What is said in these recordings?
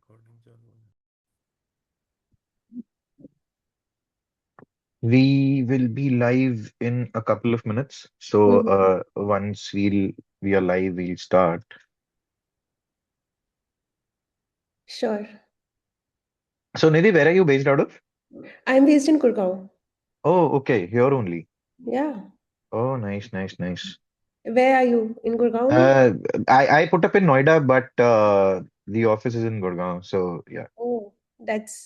Recording चालू है। We will be live in a couple of minutes. So Mhm. once we are live, we'll start. Sure. So Nidhi, where are you based out of? I'm based in Gurgaon. Oh, okay, here only. Yeah. Oh, nice, nice, nice. Where are you? In Gurgaon only? Uh, I put up in Noida, but the office is in Gurgaon. So yeah, Oh, that's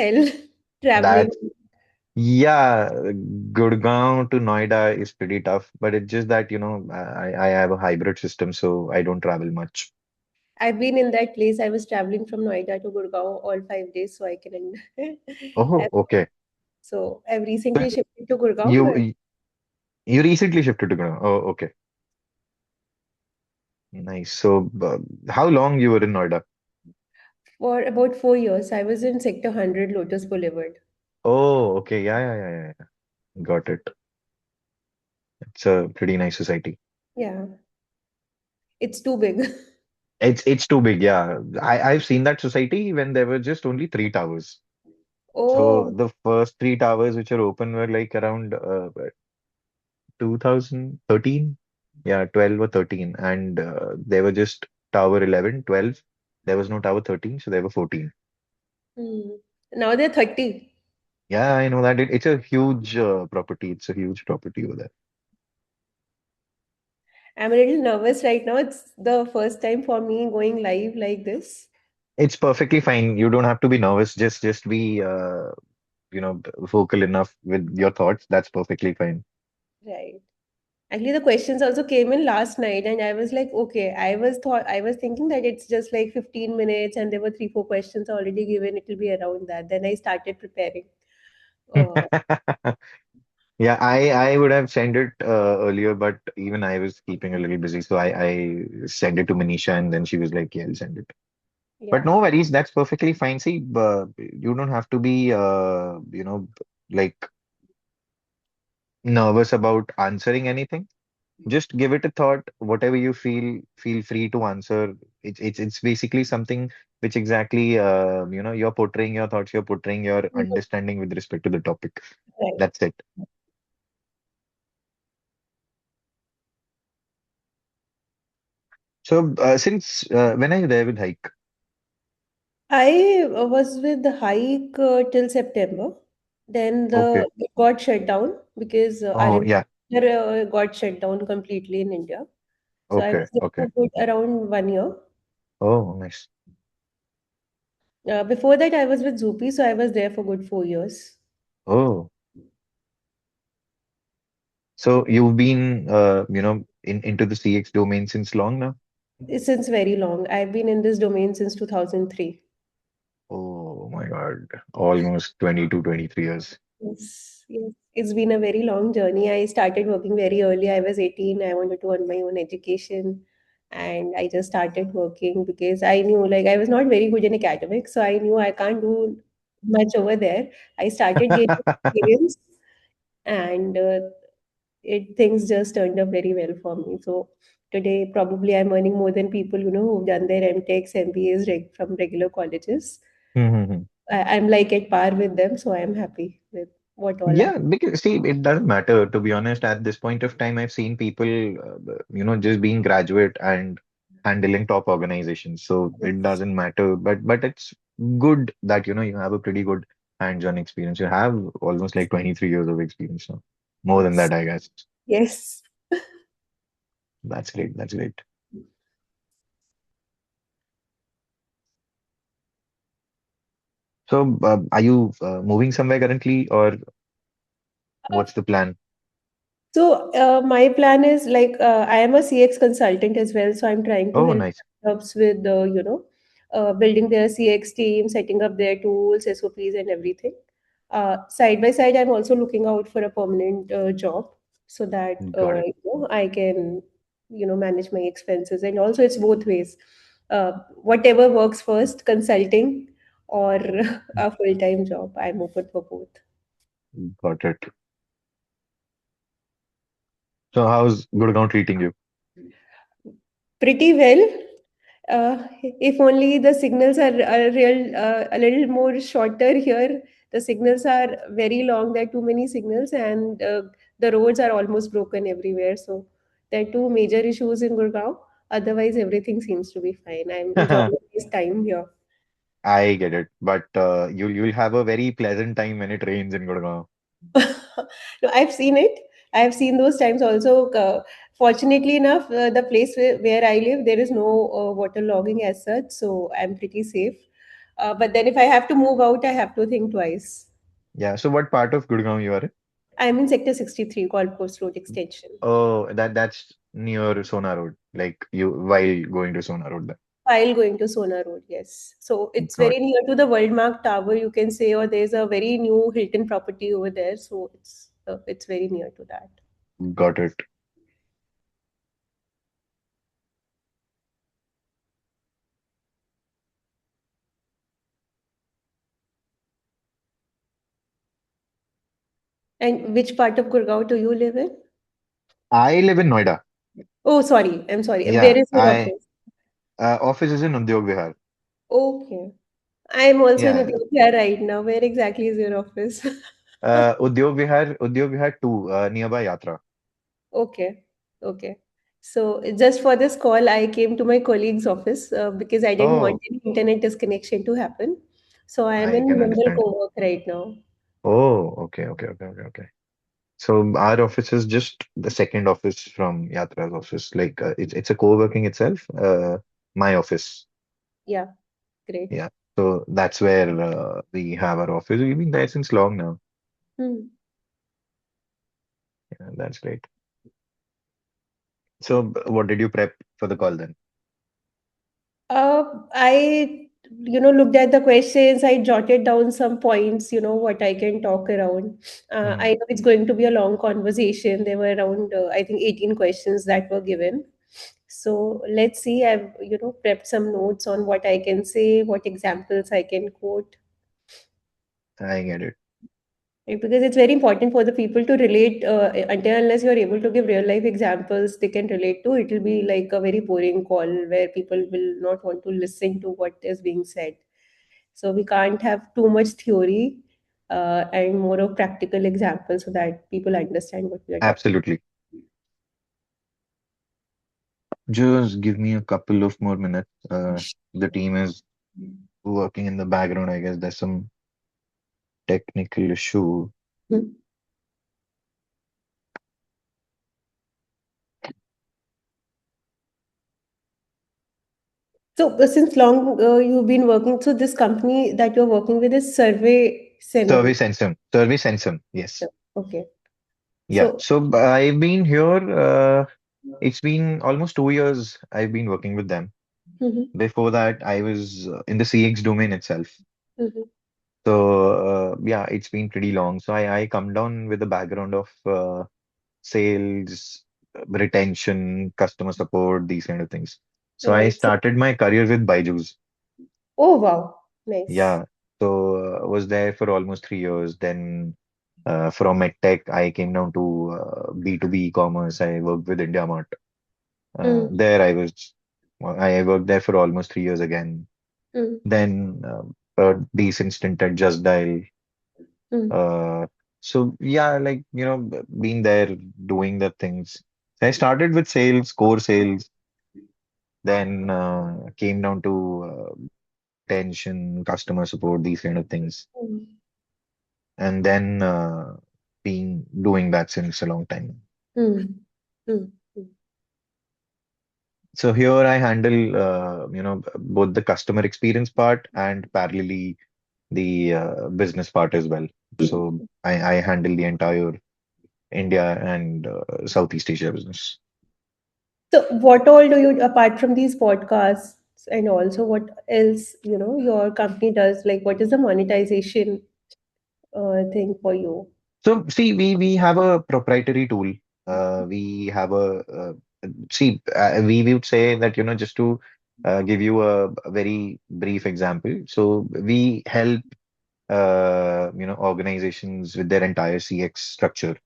hell traveling. that's yeah. Gurgaon to Noida is pretty tough, but it's just that I have a hybrid system, so I don't travel much. I've been in that place. I was traveling from Noida to Gurgaon all 5 days, so I can. Oh, I've- okay. so I've So recently shifted to Gurgaon, but you you recently shifted to Gurgaon. Oh, okay. Nice. So, how long you were in Noida? for about 4 years, I was in Sector 100, Lotus Boulevard. Oh, okay. Yeah, yeah, yeah, yeah, yeah. Got it. It's a pretty nice society. Yeah, it's too big. It's too big. Yeah, I've seen that society when there were just only three towers. So Oh, the first three towers which are open were like around 2013. Yeah, 12 or 13, and they were just Tower 11, 12. There was no Tower 13, so there were 14. hmm. Now they're 30. Yeah, I know that it's a huge property. It's a huge property over there. I'm a little nervous right now. It's the first time for me going live like this. It's perfectly fine. You don't have to be nervous. Just be vocal enough with your thoughts. That's perfectly fine. Right. Actually, the questions also came in last night, and I was like, okay, I was thinking that it's just like 15 minutes, and there were three, four questions already given. It will be around that. Then I started preparing. Uh, Yeah, I would have sent it earlier, but even I was keeping a little busy, so I sent it to Manisha, and then she was like, "Yeah, I'll send it." But yeah. no worries, that's perfectly fine. See, you don't have to be like nervous about answering anything. Just give it a thought. Whatever you feel free to answer. It's basically something which exactly you're portraying your thoughts, you're portraying your Mhm. understanding with respect to the topic. Right. That's it. So since when are you there with hike? I was with the hike till September. Then Okay. it got shut down because our Oh yeah. infrastructure got shut down completely in India. So I Okay. was there Okay. for good around 1 year. Oh nice. Before that, I was with Zupi, so I was there for good 4 years. Oh, so you've been into the CX domain since long now? Since very long. I've been in this domain since 2003. Oh my God. Almost 22, 23 years. Yes, yes. It's been a very long journey. I started working very early. I was 18. I wanted to earn my own education. And I just started working because I knew, like, I was not very good in academics. So I knew I can't do much over there. I started gaining experience, and things just turned up very well for me. So today, probably I'm earning more than people, who've done their MTechs, MBAs from regular colleges. I'm like at par with them, so I'm happy with what all I. Yeah, because see, it doesn't matter. To be honest, at this point of time, I've seen people, just being graduate and handling top organizations. So it Yes. doesn't matter. But it's good that you have a pretty good hands-on experience. You have almost like 23 years of experience now. More than Yes. that, I guess. Yes. That's great. That's great. So, are you moving somewhere currently, or what's the plan? So my plan is like I am a CX consultant as well, so I'm trying to Oh, help nice. startups with building their CX team, setting up their tools, SOPs, and everything. Side by side, I'm also looking out for a permanent job so that Got it. I can manage my expenses, and also it's both ways. Whatever works first, consulting or a full time job. I'm open for both. Got it. So, how's Gurgaon treating you? Pretty well. If only the signals are a little more shorter here. The signals are very long. There are too many signals, and the roads are almost broken everywhere. So there are two major issues in Gurgaon. Otherwise, everything seems to be fine. I'm enjoying this time here. I get it, but you'll have a very pleasant time when it rains in Gurgaon. No, I've seen it. I've seen those times also. Fortunately enough, the place where I live, there is no water logging as such, so I'm pretty safe. But then if I have to move out, I have to think twice. Yeah. So what part of Gurgaon you are in? I'm in Sector 63, Golf Course Road Extension. Oh, that's near Sona Road. Like you while going to Sona Road. While going to Sona Road, yes. So it's Got very near to the Worldmark Tower, you can say, or there's a very new Hilton property over there. So it's very near to that. got it. And which part of Gurgaon do you live in? I live in Noida. Oh, sorry. I'm sorry. Where Yeah, is your I office? office is in Udyog Vihar. Okay. I'm also in Yeah, Ethiopia right now. Where exactly is your office? Udyog Vihar 2, nearby Yatra. Okay. Okay. So just for this call, I came to my colleague's office because I didn't want Oh, any internet disconnection to happen. So I am I in can Mumbai understand. co-work right now. Oh, okay. So our office is just the second office from Yatra's office. Like it's a co-working itself. My office. Yeah, great. Yeah. So that's where we have our office. We've been there since long now. Hmm. Yeah, that's great. So what did you prep for the call then? I looked at the questions. I jotted down some points, what I can talk around. Hmm. I know it's going to be a long conversation. There were around, I think, 18 questions that were given. So let's see. I've, prepped some notes on what I can say, what examples I can quote. I get it. Right? Because it's very important for the people to relate. Until unless you're able to give real life examples they can relate to, it will be like a very boring call where people will not want to listen to what is being said. So we can't have too much theory and more of practical examples so that people understand what we are talking. Absolutely. Just give me a couple of more minutes. The team is working in the background. I guess there's some technical issue. Hmm. So since long you've been working, so this company that you're working with is Survey Senum. Service Ensum. Service Ensum. Yes. Okay. Yeah. So. So I've been here. It's been almost 2 years I've been working with them. Mhm, Before that, I was in the CX domain itself. mhm, So yeah, it's been pretty long. So I come down with a background of sales, retention, customer support, these kind of things. So I right. So, started my career with Byju's. oh wow, nice. Yeah. So was there for almost 3 years. Then from EdTech, I came down to B2B e-commerce. I worked with IndiaMart. Mm, There I was, I worked there for almost 3 years again. mm, Then a decent stint at Just Dial. mm, Uh, so yeah, like being there doing the things. I started with sales, core sales, then came down to retention, customer support, these kind of things, mm, and then being doing that since a long time. mm, mm, mm. So here I handle both the customer experience part and parallelly the business part as well. So I handle the entire India and Southeast Asia business. So, what all do you, apart from these podcasts, and also what else, your company does? Like, what is the monetization thing for you? So see, we have a proprietary tool. We have a we would say that just to give you a very brief example. So we help organizations with their entire CX structure.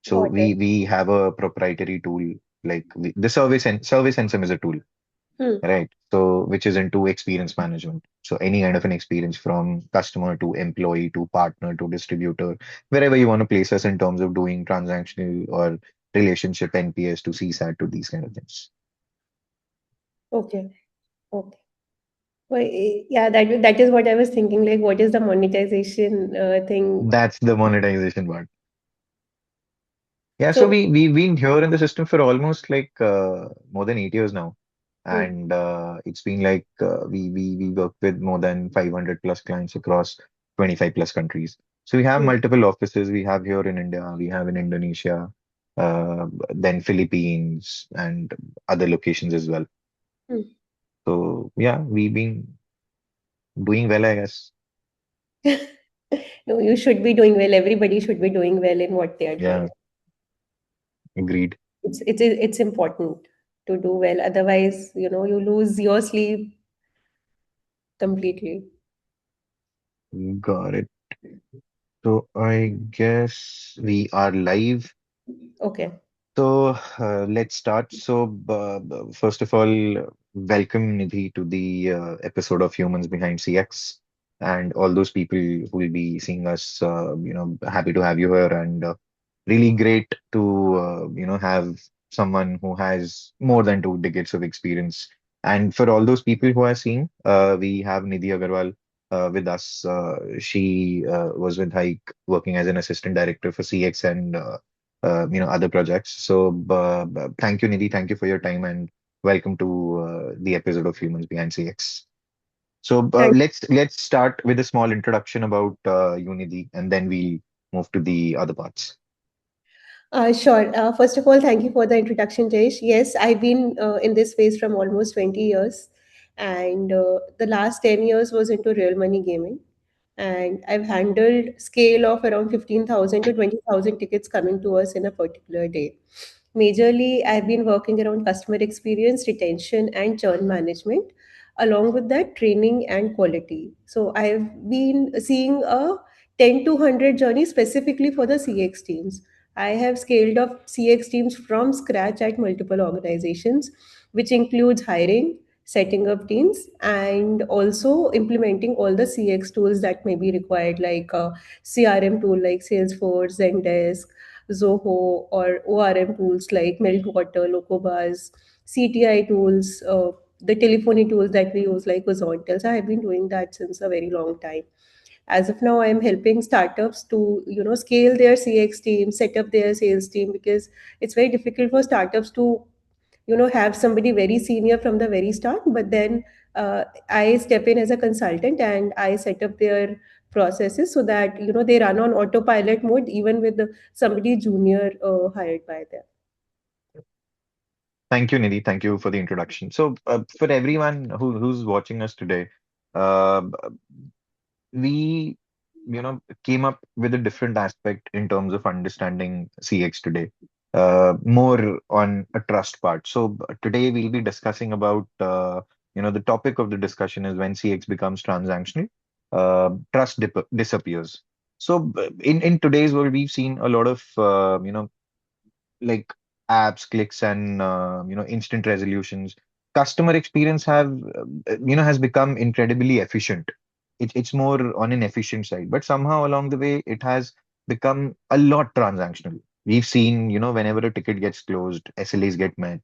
So Got it. we have a proprietary tool like the service and service Ensem is a tool, Hmm. right? So, which is into experience management. So, any kind of an experience from customer to employee to partner to distributor, wherever you want to place us in terms of doing transactional or relationship NPS to CSAT to these kind of things. Okay. Okay. Well, yeah, that is what I was thinking. Like, what is the monetization thing? That's the monetization part. Yeah, so So, we've been here in the system for almost like more than 8 years now, hmm, and it's been like we work with more than 500 plus clients across 25 plus countries. So we have hmm, multiple offices. We have here in India, we have in Indonesia, then Philippines, and other locations as well. hmm. So yeah, we've been doing well, I guess. No, you should be doing well. Everybody should be doing well in what they are doing. Yeah, agreed. It's important to do well. Otherwise, you lose your sleep completely. Got it. So I guess we are live. Okay. So let's start. So first of all, welcome Nidhi to the episode of Humans Behind CX, and all those people who will be seeing us. Happy to have you here, and really great to have someone who has more than 2 decades of experience. And for all those people who are seeing, we have Nidhi Agarwal with us. She was with Hike working as an assistant director for CX and other projects. So thank you, Nidhi. Thank you for your time and welcome to the episode of Humans Behind CX. So Thank let's start with a small introduction about you, Nidhi, and then we'll move to the other parts. Sure. First of all, thank you for the introduction, Jayesh. Yes, I've been in this space from almost 20 years, and the last 10 years was into real money gaming. And I've handled scale of around 15,000 to 20,000 tickets coming to us in a particular day. Majorly, I've been working around customer experience, retention, and churn management. Along with that, training and quality. So I've been seeing a 10 to 100 journey specifically for the CX teams. I have scaled up CX teams from scratch at multiple organizations, which includes hiring, setting up teams, and also implementing all the CX tools that may be required, like a CRM tool like Salesforce, Zendesk, Zoho, or ORM tools like Meltwater, Locobuzz, CTI tools, the telephony tools that we use like Zontel. So I have been doing that since a very long time. As of now, I'm helping startups to scale their CX team, set up their sales team, because it's very difficult for startups to have somebody very senior from the very start. But then I step in as a consultant and I set up their processes so that they run on autopilot mode even with somebody junior hired by them. Thank you, Nidhi. Thank you for the introduction. So for everyone who's watching us today, uh, we came up with a different aspect in terms of understanding CX today, more on a trust part. So today we'll be discussing about the topic of the discussion is when CX becomes transactional, trust disappears. So in today's world, we've seen a lot of like apps, clicks, and instant resolutions. Customer experience has become incredibly efficient. It's more on an efficient side, but somehow along the way it has become a lot transactional. We've seen, whenever a ticket gets closed, SLAs get met,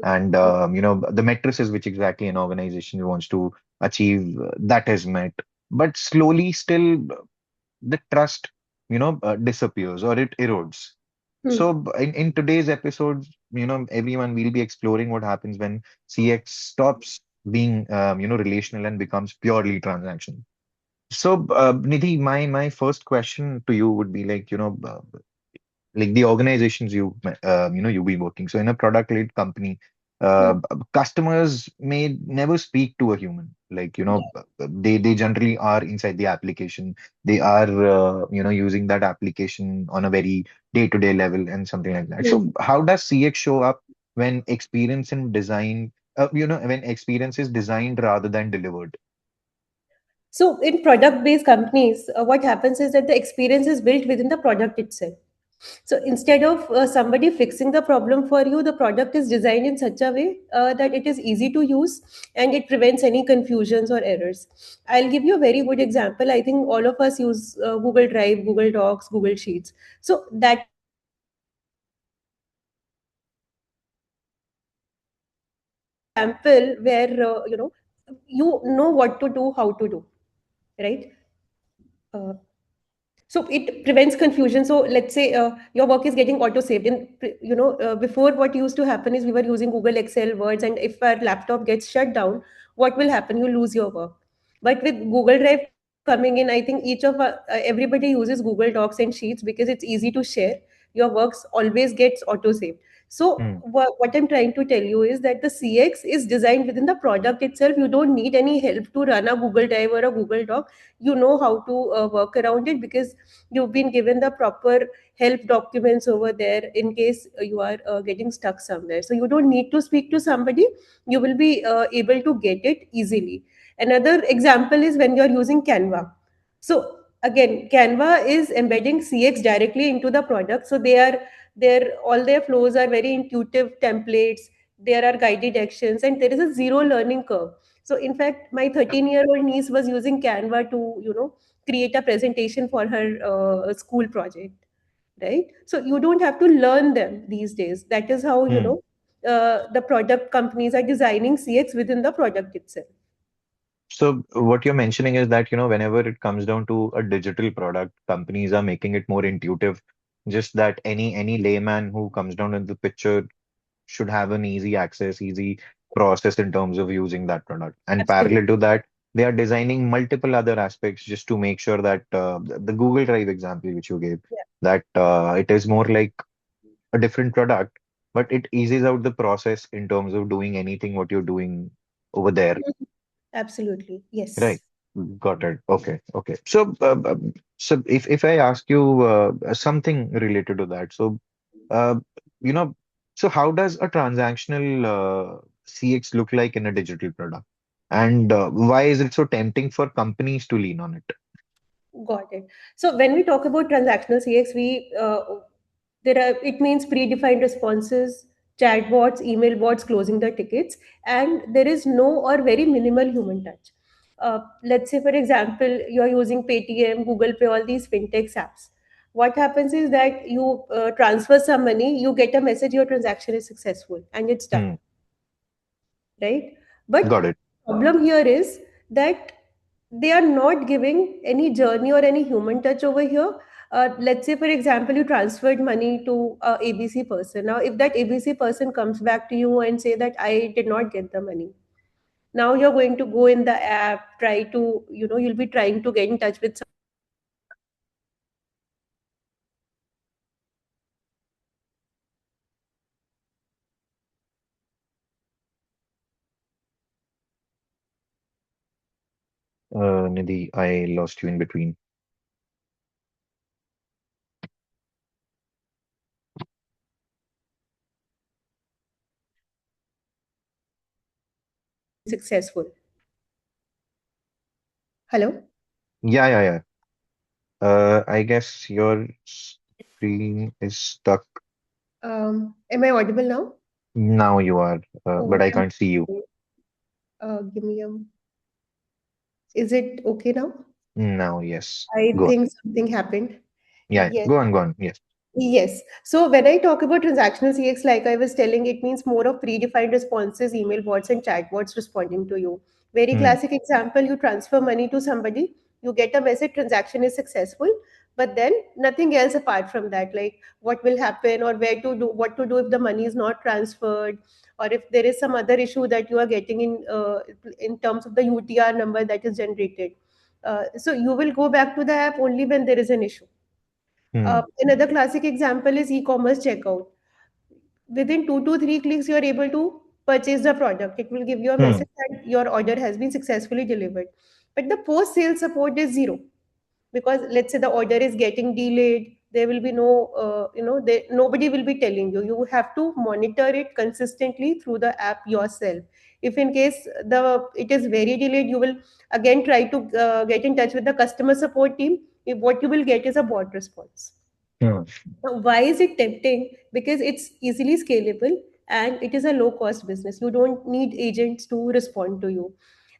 and the matrices which exactly an organization wants to achieve, that is met. But slowly, still, the trust, disappears or it erodes. Hmm. So in today's episode, everyone will be exploring what happens when CX stops being, relational and becomes purely transactional. So, Nidhi, my first question to you would be like, like the organizations you've been working. So in a product-led company, Hmm. customers may never speak to a human. Like, they generally are inside the application. They are, using that application on a very day-to-day level and something like that. Hmm. So how does CX show up when experience and design, when experience is designed rather than delivered? So in product based companies, what happens is that the experience is built within the product itself. So instead of somebody fixing the problem for you, the product is designed in such a way that it is easy to use and it prevents any confusions or errors. I'll give you a very good example. I think all of us use Google Drive, Google Docs, Google Sheets. So that is an example where you know what to do, how to do, right? Uh, so it prevents confusion. So let's say your work is getting auto saved in, before, what used to happen is we were using Google Excel, Words, and if our laptop gets shut down, what will happen? You lose your work. But with Google Drive coming in, I think everybody uses Google Docs and Sheets because it's easy to share. Your works always gets auto saved. So Hmm. what I'm trying to tell you is that the CX is designed within the product itself. You don't need any help to run a Google Drive or a Google Doc. You know how to work around it because you've been given the proper help documents over there in case you are getting stuck somewhere. So you don't need to speak to somebody. You will be able to get it easily. Another example is when you're using Canva. So again, Canva is embedding CX directly into the product. So their all their flows are very intuitive templates. There are guided actions, and there is a zero learning curve. So in fact, my 13-year-old niece was using Canva to create a presentation for her school project, right? So you don't have to learn them these days. That is how Hmm. the product companies are designing CX within the product itself. So what you're mentioning is that, whenever it comes down to a digital product, companies are making it more intuitive, just that any layman who comes down in the picture should have an easy access, easy process in terms of using that product. And Absolutely. parallel to that, they are designing multiple other aspects just to make sure that the Google Drive example which you gave, Yeah. that it is more like a different product, but it eases out the process in terms of doing anything what you're doing over there. Mhm. Absolutely. Right. Yes. Got it. Okay. Okay. So if I ask you something related to that, uh, you know, so how does a transactional CX look like in a digital product? And why is it so tempting for companies to lean on it? Got it. So when we talk about transactional CX, we there are it means predefined responses, chatbots, email bots closing the tickets, and there is no or very minimal human touch. Let's say, for example, you are using Paytm, Google Pay, all these fintech apps. What happens is that you transfer some money, you get a message, your transaction is successful, and it's done, Hmm. right? But Got it. problem here is that they are not giving any journey or any human touch over here. Let's say, for example, you transferred money to a ABC person. Now, if that ABC person comes back to you and say that I did not get the money, now you're going to go in the app, try to, you'll be trying to get in touch with somebody who is responsible for that transaction. Now, Nidhi, I lost you in between. successful. Hello? Yeah, yeah, yeah. I guess your screen is stuck. Am I audible now? Now you are, but I I'm can't see you. give me a. Is it okay now? Now, yes. I Go on. think something happened. Yeah, yeah. Yes. Go on, go on. Yes. Yes. So when I talk about transactional CX, like I was telling, it means more of predefined responses, email bots and chatbots responding to you. Very Hmm. classic example, you transfer money to somebody, you get a message, transaction is successful, but then nothing else apart from that, like what will happen or where to do, what to do if the money is not transferred, or if there is some other issue that you are getting in terms of the UTR number that is generated. So you will go back to the app only when there is an issue. Hmm. Another classic example is e-commerce checkout. Within 2 to 3 clicks, you are able to purchase the product. It will give you a Hmm. message that your order has been successfully delivered. But the post-sale support is zero because let's say the order is getting delayed. There will be no, nobody will be telling you. You have to monitor it consistently through the app yourself. If in case it is very delayed, you will again try to get in touch with the customer support team. If what you will get is a bot response. Hmm. Now, why is it tempting? Because it's easily scalable and it is a low cost business. You don't need agents to respond to you.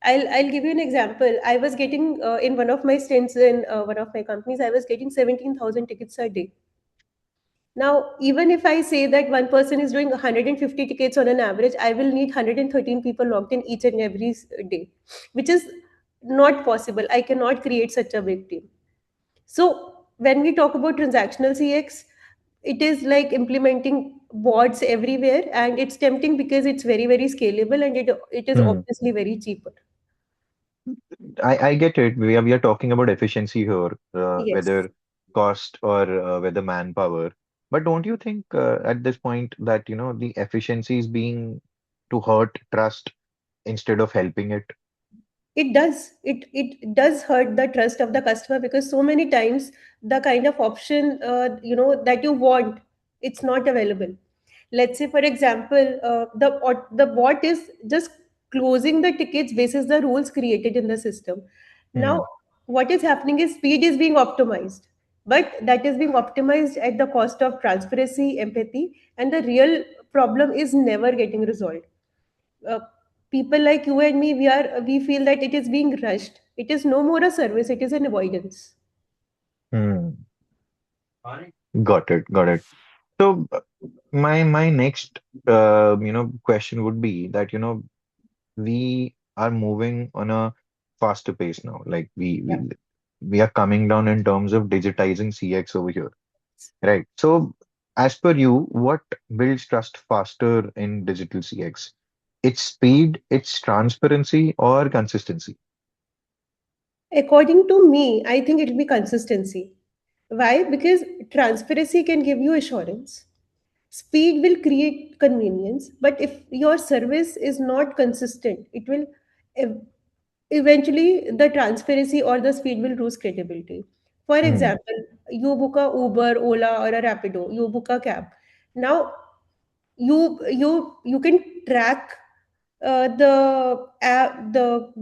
I'll give you an example. I was getting, in one of my stints in one of my companies, I was getting 17,000 tickets a day. Now, even if I say that one person is doing 150 tickets on an average, I will need 113 people logged in each and every day, which is not possible. I cannot create such a big team. So when we talk about transactional CX, it is like implementing bots everywhere, and it's tempting because it's very, very scalable, and it is Hmm. obviously very cheaper. I get it. We are talking about efficiency here, Yes. whether cost or whether manpower. But don't you think at this point that the efficiency is being to hurt trust instead of helping it? It does hurt the trust of the customer, because so many times the kind of option that you want, it's not available. Let's say, for example, the bot is just closing the tickets basis the rules created in the system. Now Hmm. what is happening is speed is being optimized, but that is being optimized at the cost of transparency, empathy, and the real problem is never getting resolved. uh, People like you and me, we feel that it is being rushed. It is no more a service, it is an avoidance. Hmm. Got it. Got it. So my next question would be that we are moving on a faster pace now. Like Yeah. we are coming down in terms of digitizing CX over here. Right. So, as per you, what builds trust faster in digital CX? It's speed, it's transparency, or consistency? According to me, I think it will be consistency. Why? Because transparency can give you assurance, speed will create convenience, but if your service is not consistent, it will ev- eventually the transparency or the speed will lose credibility. For Hmm. example, you book a Uber, Ola, or a Rapido, you book a cab. Now you can track the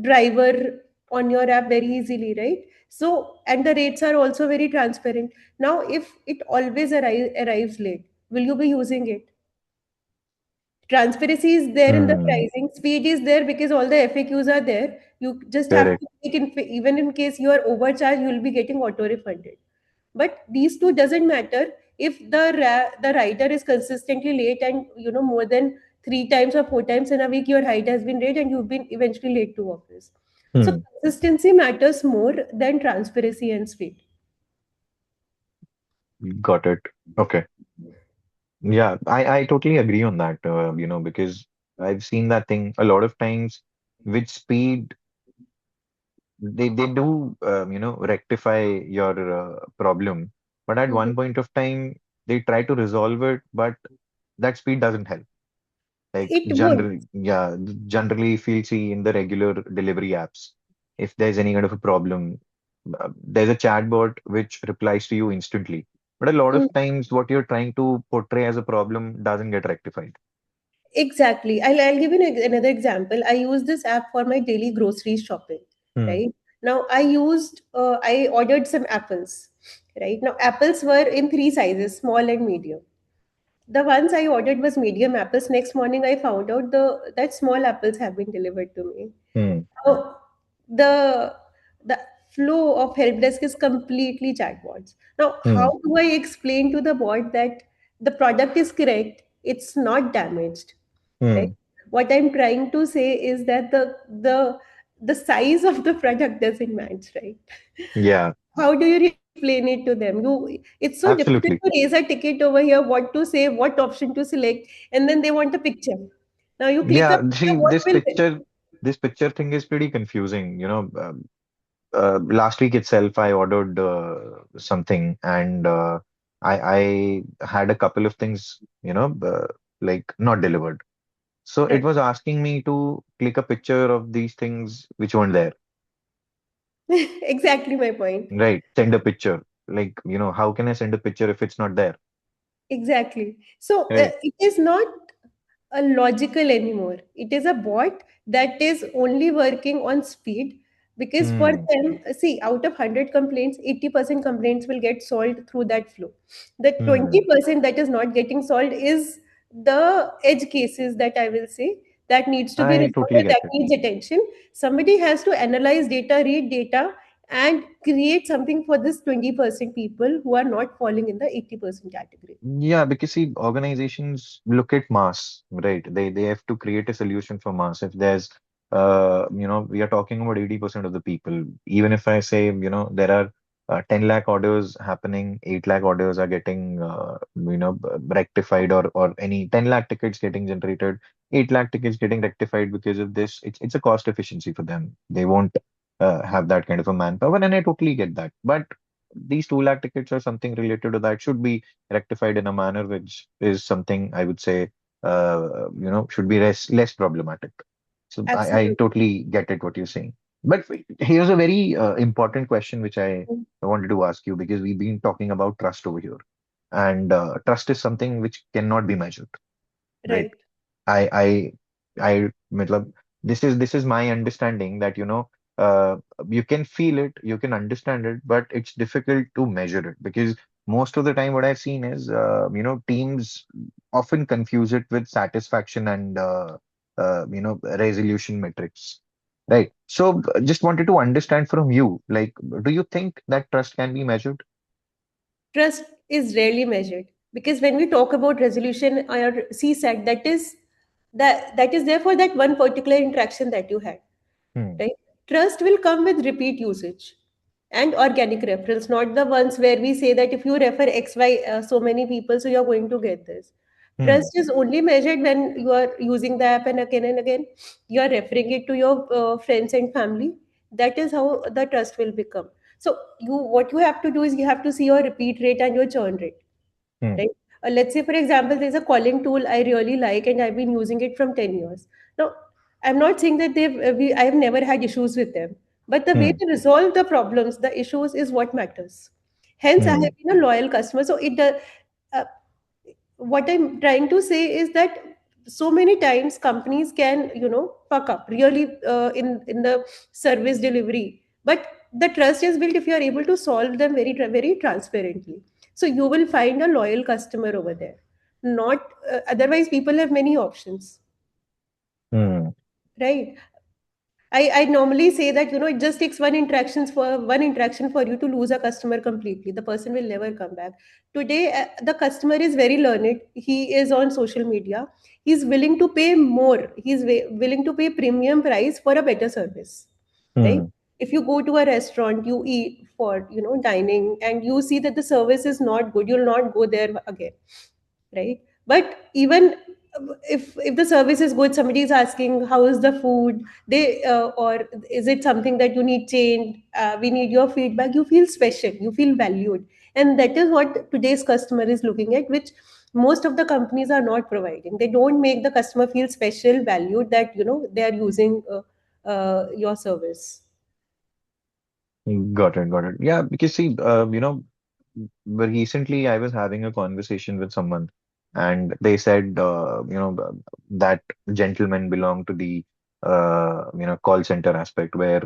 driver on your app very easily, right? So, and the rates are also very transparent. Now if it always arrives late, will you be using it? Transparency is there in the Hmm. pricing, speed is there because all the FAQs are there. You just have Correct. to take in, even in case you are overcharged, you will be getting auto refunded. But these two doesn't matter if the rider is consistently late, and more than 3 times or 4 times in a week your ride has been late and you've been eventually late to office. So Hmm. consistency matters more than transparency and speed. Got it. Okay. Yeah, I totally agree on that, because I've seen that thing a lot of times with speed, they do, rectify your problem. But at Mhm. one point of time, they try to resolve it, but that speed doesn't help. Like It would. generally, yeah, generally if you'll see in the regular delivery apps, if there's any kind of a problem, there's a chatbot which replies to you instantly. But a lot of times, what you're trying to portray as a problem doesn't get rectified. Exactly. I'll give you another example. I use this app for my daily grocery shopping, Hmm. right? Now, I ordered some apples, right? Now, apples were in three sizes, small and medium. The ones I ordered was medium apples. Next morning, I found out that small apples have been delivered to me. Hmm. Now, the the flow of help desk is completely chatbots. Now, how Hmm. do I explain to the bot that the product is correct? It's not damaged, right? Hmm. What I'm trying to say is that the size of the product doesn't match, right? Yeah, How do you explain it to them? It's so difficult to absolutely. raise a ticket over here, what to say, what option to select, and then they want a picture. Now you click a Yeah, picture, see, what will they? this picture thing is pretty confusing. Last week itself, I ordered something, and I had a couple of things, like not delivered. So it Right. was asking me to click a picture of these things which weren't there, Exactly my point. right? Send a picture. Like, how can I send a picture if it's not there, Exactly. So right? it is not a logical anymore. It is a bot that is only working on speed. because for Hmm. them, see, out of 100 complaints, 80% complaints will get solved through that flow. The Hmm. 20% that is not getting solved is the edge cases, that I will say, that needs to be I resolved, totally get that it. needs attention. Somebody has to analyze data, read data, and create something for this 20% people who are not falling in the 80% category. Yeah, because see, organizations look at mass, right? They have to create a solution for mass. If there's we are talking about 80% of the people. Even if I say, there are 10 lakh orders happening, 8 lakh orders are getting rectified, or any 10 lakh tickets getting generated, 8 lakh tickets getting rectified because of this, it's a cost efficiency for them. They won't have that kind of a manpower, and I totally get that. But these 2 lakh tickets or something related to that should be rectified in a manner which is something I would say, should be less problematic. So I Absolutely. totally get it what you're saying. But here's a very important question which I wanted to ask you, because we've been talking about trust over here. And trust is something which cannot be measured, right? Right. I I matlab, this is my understanding that uh, you can feel it, you can understand it, but it's difficult to measure it, because most of the time what I've seen is teams often confuse it with satisfaction and resolution metrics, right? So just wanted to understand from you, like, do you think that trust can be measured? Trust is rarely measured, because when we talk about resolution or CSAT, that is there for that one particular interaction that you had, Hmm. right? Trust will come with repeat usage and organic referrals, not the ones where we say that if you refer XY so many people, so you're going to get this. Hmm. Trust is only measured when you are using the app and again, you are referring it to your friends and family. That is how the trust will become. So what you have to do is you have to see your repeat rate and your churn rate, Hmm. right? Let's say, for example, there's a calling tool I really like and I've been using it from 10 years. Now, I'm not saying that I have never had issues with them, but the way Hmm. they resolve the problems, the issues is what matters. Hence, I Hmm. have been a loyal customer. So uh, what I'm trying to say is that so many times companies can, fuck up really in the service delivery, but the trust is built if you are able to solve them very transparently. So you will find a loyal customer over there. Not otherwise, people have many options, Hmm. right? I normally say that it just takes one interaction for you to lose a customer completely. The person will never come back. Today, the customer is very learned. He is on social media. He's willing to pay more. Willing to pay premium price for a better service, right? Hmm. If you go to a restaurant, you eat for dining, and you see that the service is not good, you'll not go there again, right? But even if the service is good, somebody is asking how is the food, or is it something that you need changed, we need your feedback, you feel special, you feel valued. And that is what today's customer is looking at, which most of the companies are not providing. They don't make the customer feel special, valued, that they are using your service. Got it, got it. Yeah, because see, but recently I was having a conversation with someone, and they said, that gentleman belonged to the, call center aspect, where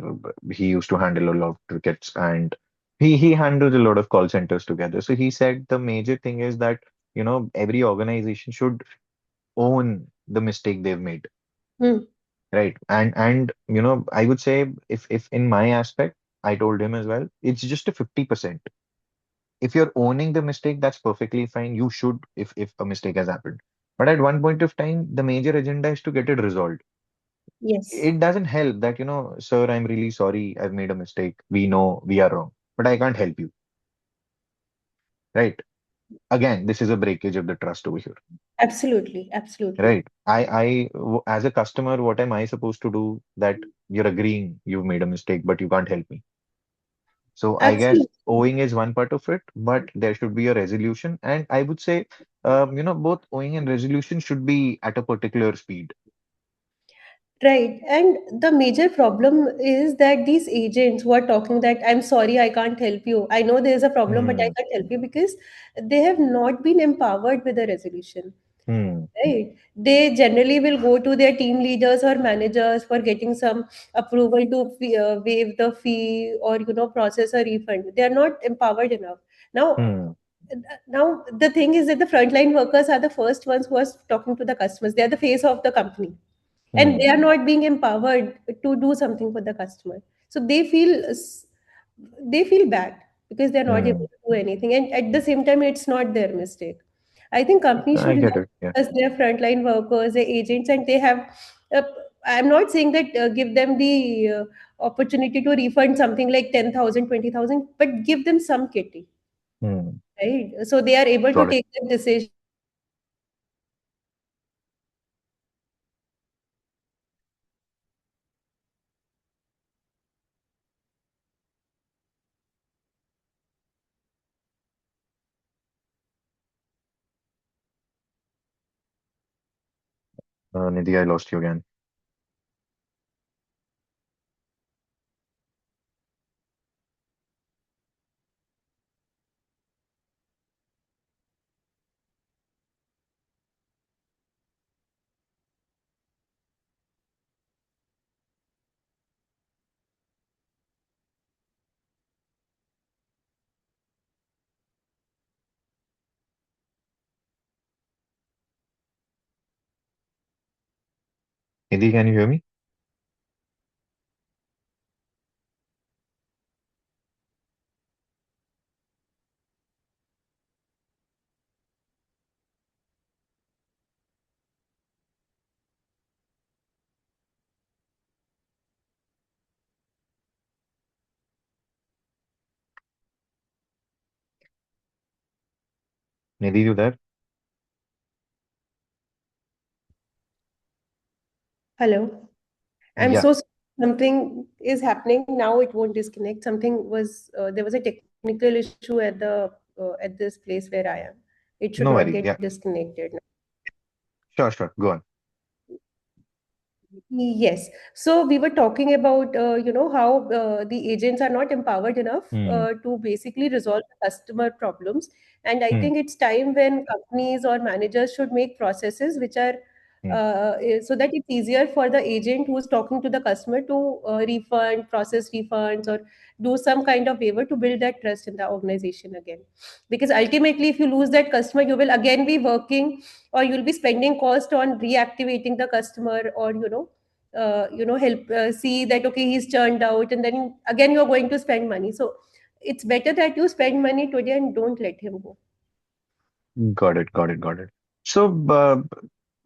he used to handle a lot of tickets, and he handles a lot of call centers together. So he said the major thing is that, every organization should own the mistake they've made. Hmm. Right. And I would say, if in my aspect, I told him as well, it's just a 50%. If you're owning the mistake, that's perfectly fine. You should, if a mistake has happened. But at one point of time, the major agenda is to get it resolved. Yes. It doesn't help that, sir, I'm really sorry, I've made a mistake. We know we are wrong, but I can't help you. Right. Again, this is a breakage of the trust over here. Absolutely, absolutely. Right. As a customer, what am I supposed to do that you're agreeing you've made a mistake, but you can't help me? So I guess Absolutely. owing is one part of it, but there should be a resolution. And I would say, both owing and resolution should be at a particular speed. Right. And the major problem is that these agents who are talking that I'm sorry, I can't help you. I know there's a problem, but I Hmm. can't help you, because they have not been empowered with a resolution. Hmm. right? They generally will go to their team leaders or managers for getting some approval to waive the fee, or process a refund. They are not empowered enough. Now, Hmm. now the thing is that the frontline workers are the first ones who are talking to the customers. They are the face of the company, and Hmm. they are not being empowered to do something for the customer. So they feel bad because they're not able Hmm. to do anything, and at the same time it's not their mistake. I think companies I should get it. Yeah. have as their frontline workers, their agents, and they have uh, I'm not saying that give them the opportunity to refund something like 10,000, 20,000, but give them some kitty, Hmm. right? So they are able to Got it. take that decision and they are able to take that decision Nidhi, I lost you again. Nidhi, can you hear me? Nidhi, you there? Hello. I'm Yeah. so sorry. Something is happening now. It won't disconnect. Something was there was a technical issue at this place where I am. It should No not get worries. Yeah. disconnected. Sure, sure. Go on. Yes. So we were talking about, how the agents are not empowered enough Hmm. to basically resolve the customer problems. And I Hmm. think it's time when companies or managers should make processes which are Hmm. so that it's easier for the agent who's talking to the customer to process refunds, or do some kind of waiver to build that trust in the organization again. Because ultimately, if you lose that customer, you will again be working, or you'll be spending cost on reactivating the customer, or help see that okay, he's churned out, and then again you're going to spend money. So it's better that you spend money today and don't let him go. Got it. Got it. Got it. So,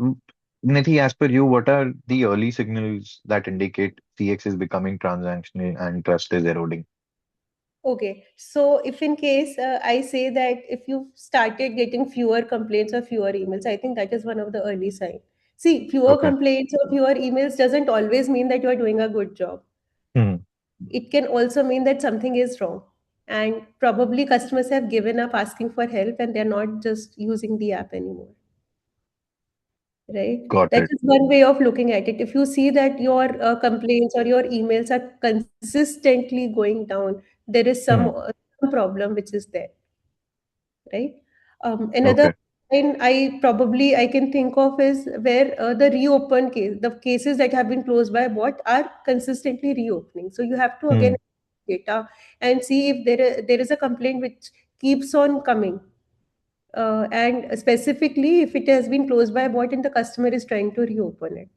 m- Nidhi, as per you, what are the early signals that indicate CX is becoming transactional and trust is eroding? Okay, so if in case I say that if you started getting fewer complaints or fewer emails, I think that is one of the early signs. See, fewer Okay. complaints or fewer emails doesn't always mean that you are doing a good job. Hmm. It can also mean that something is wrong, and probably customers have given up asking for help and they're not just using the app anymore, right? Got That it. is one way of looking at it. If you see that your complaints or your emails are consistently going down, there is Hmm. some problem which is there, right? Another Okay. sign I can think of is where the reopen case, the cases that have been closed by bot are consistently reopening. So you have to Hmm. again data and see if there is a complaint which keeps on coming. And specifically, if it has been closed by a bot and the customer is trying to reopen it.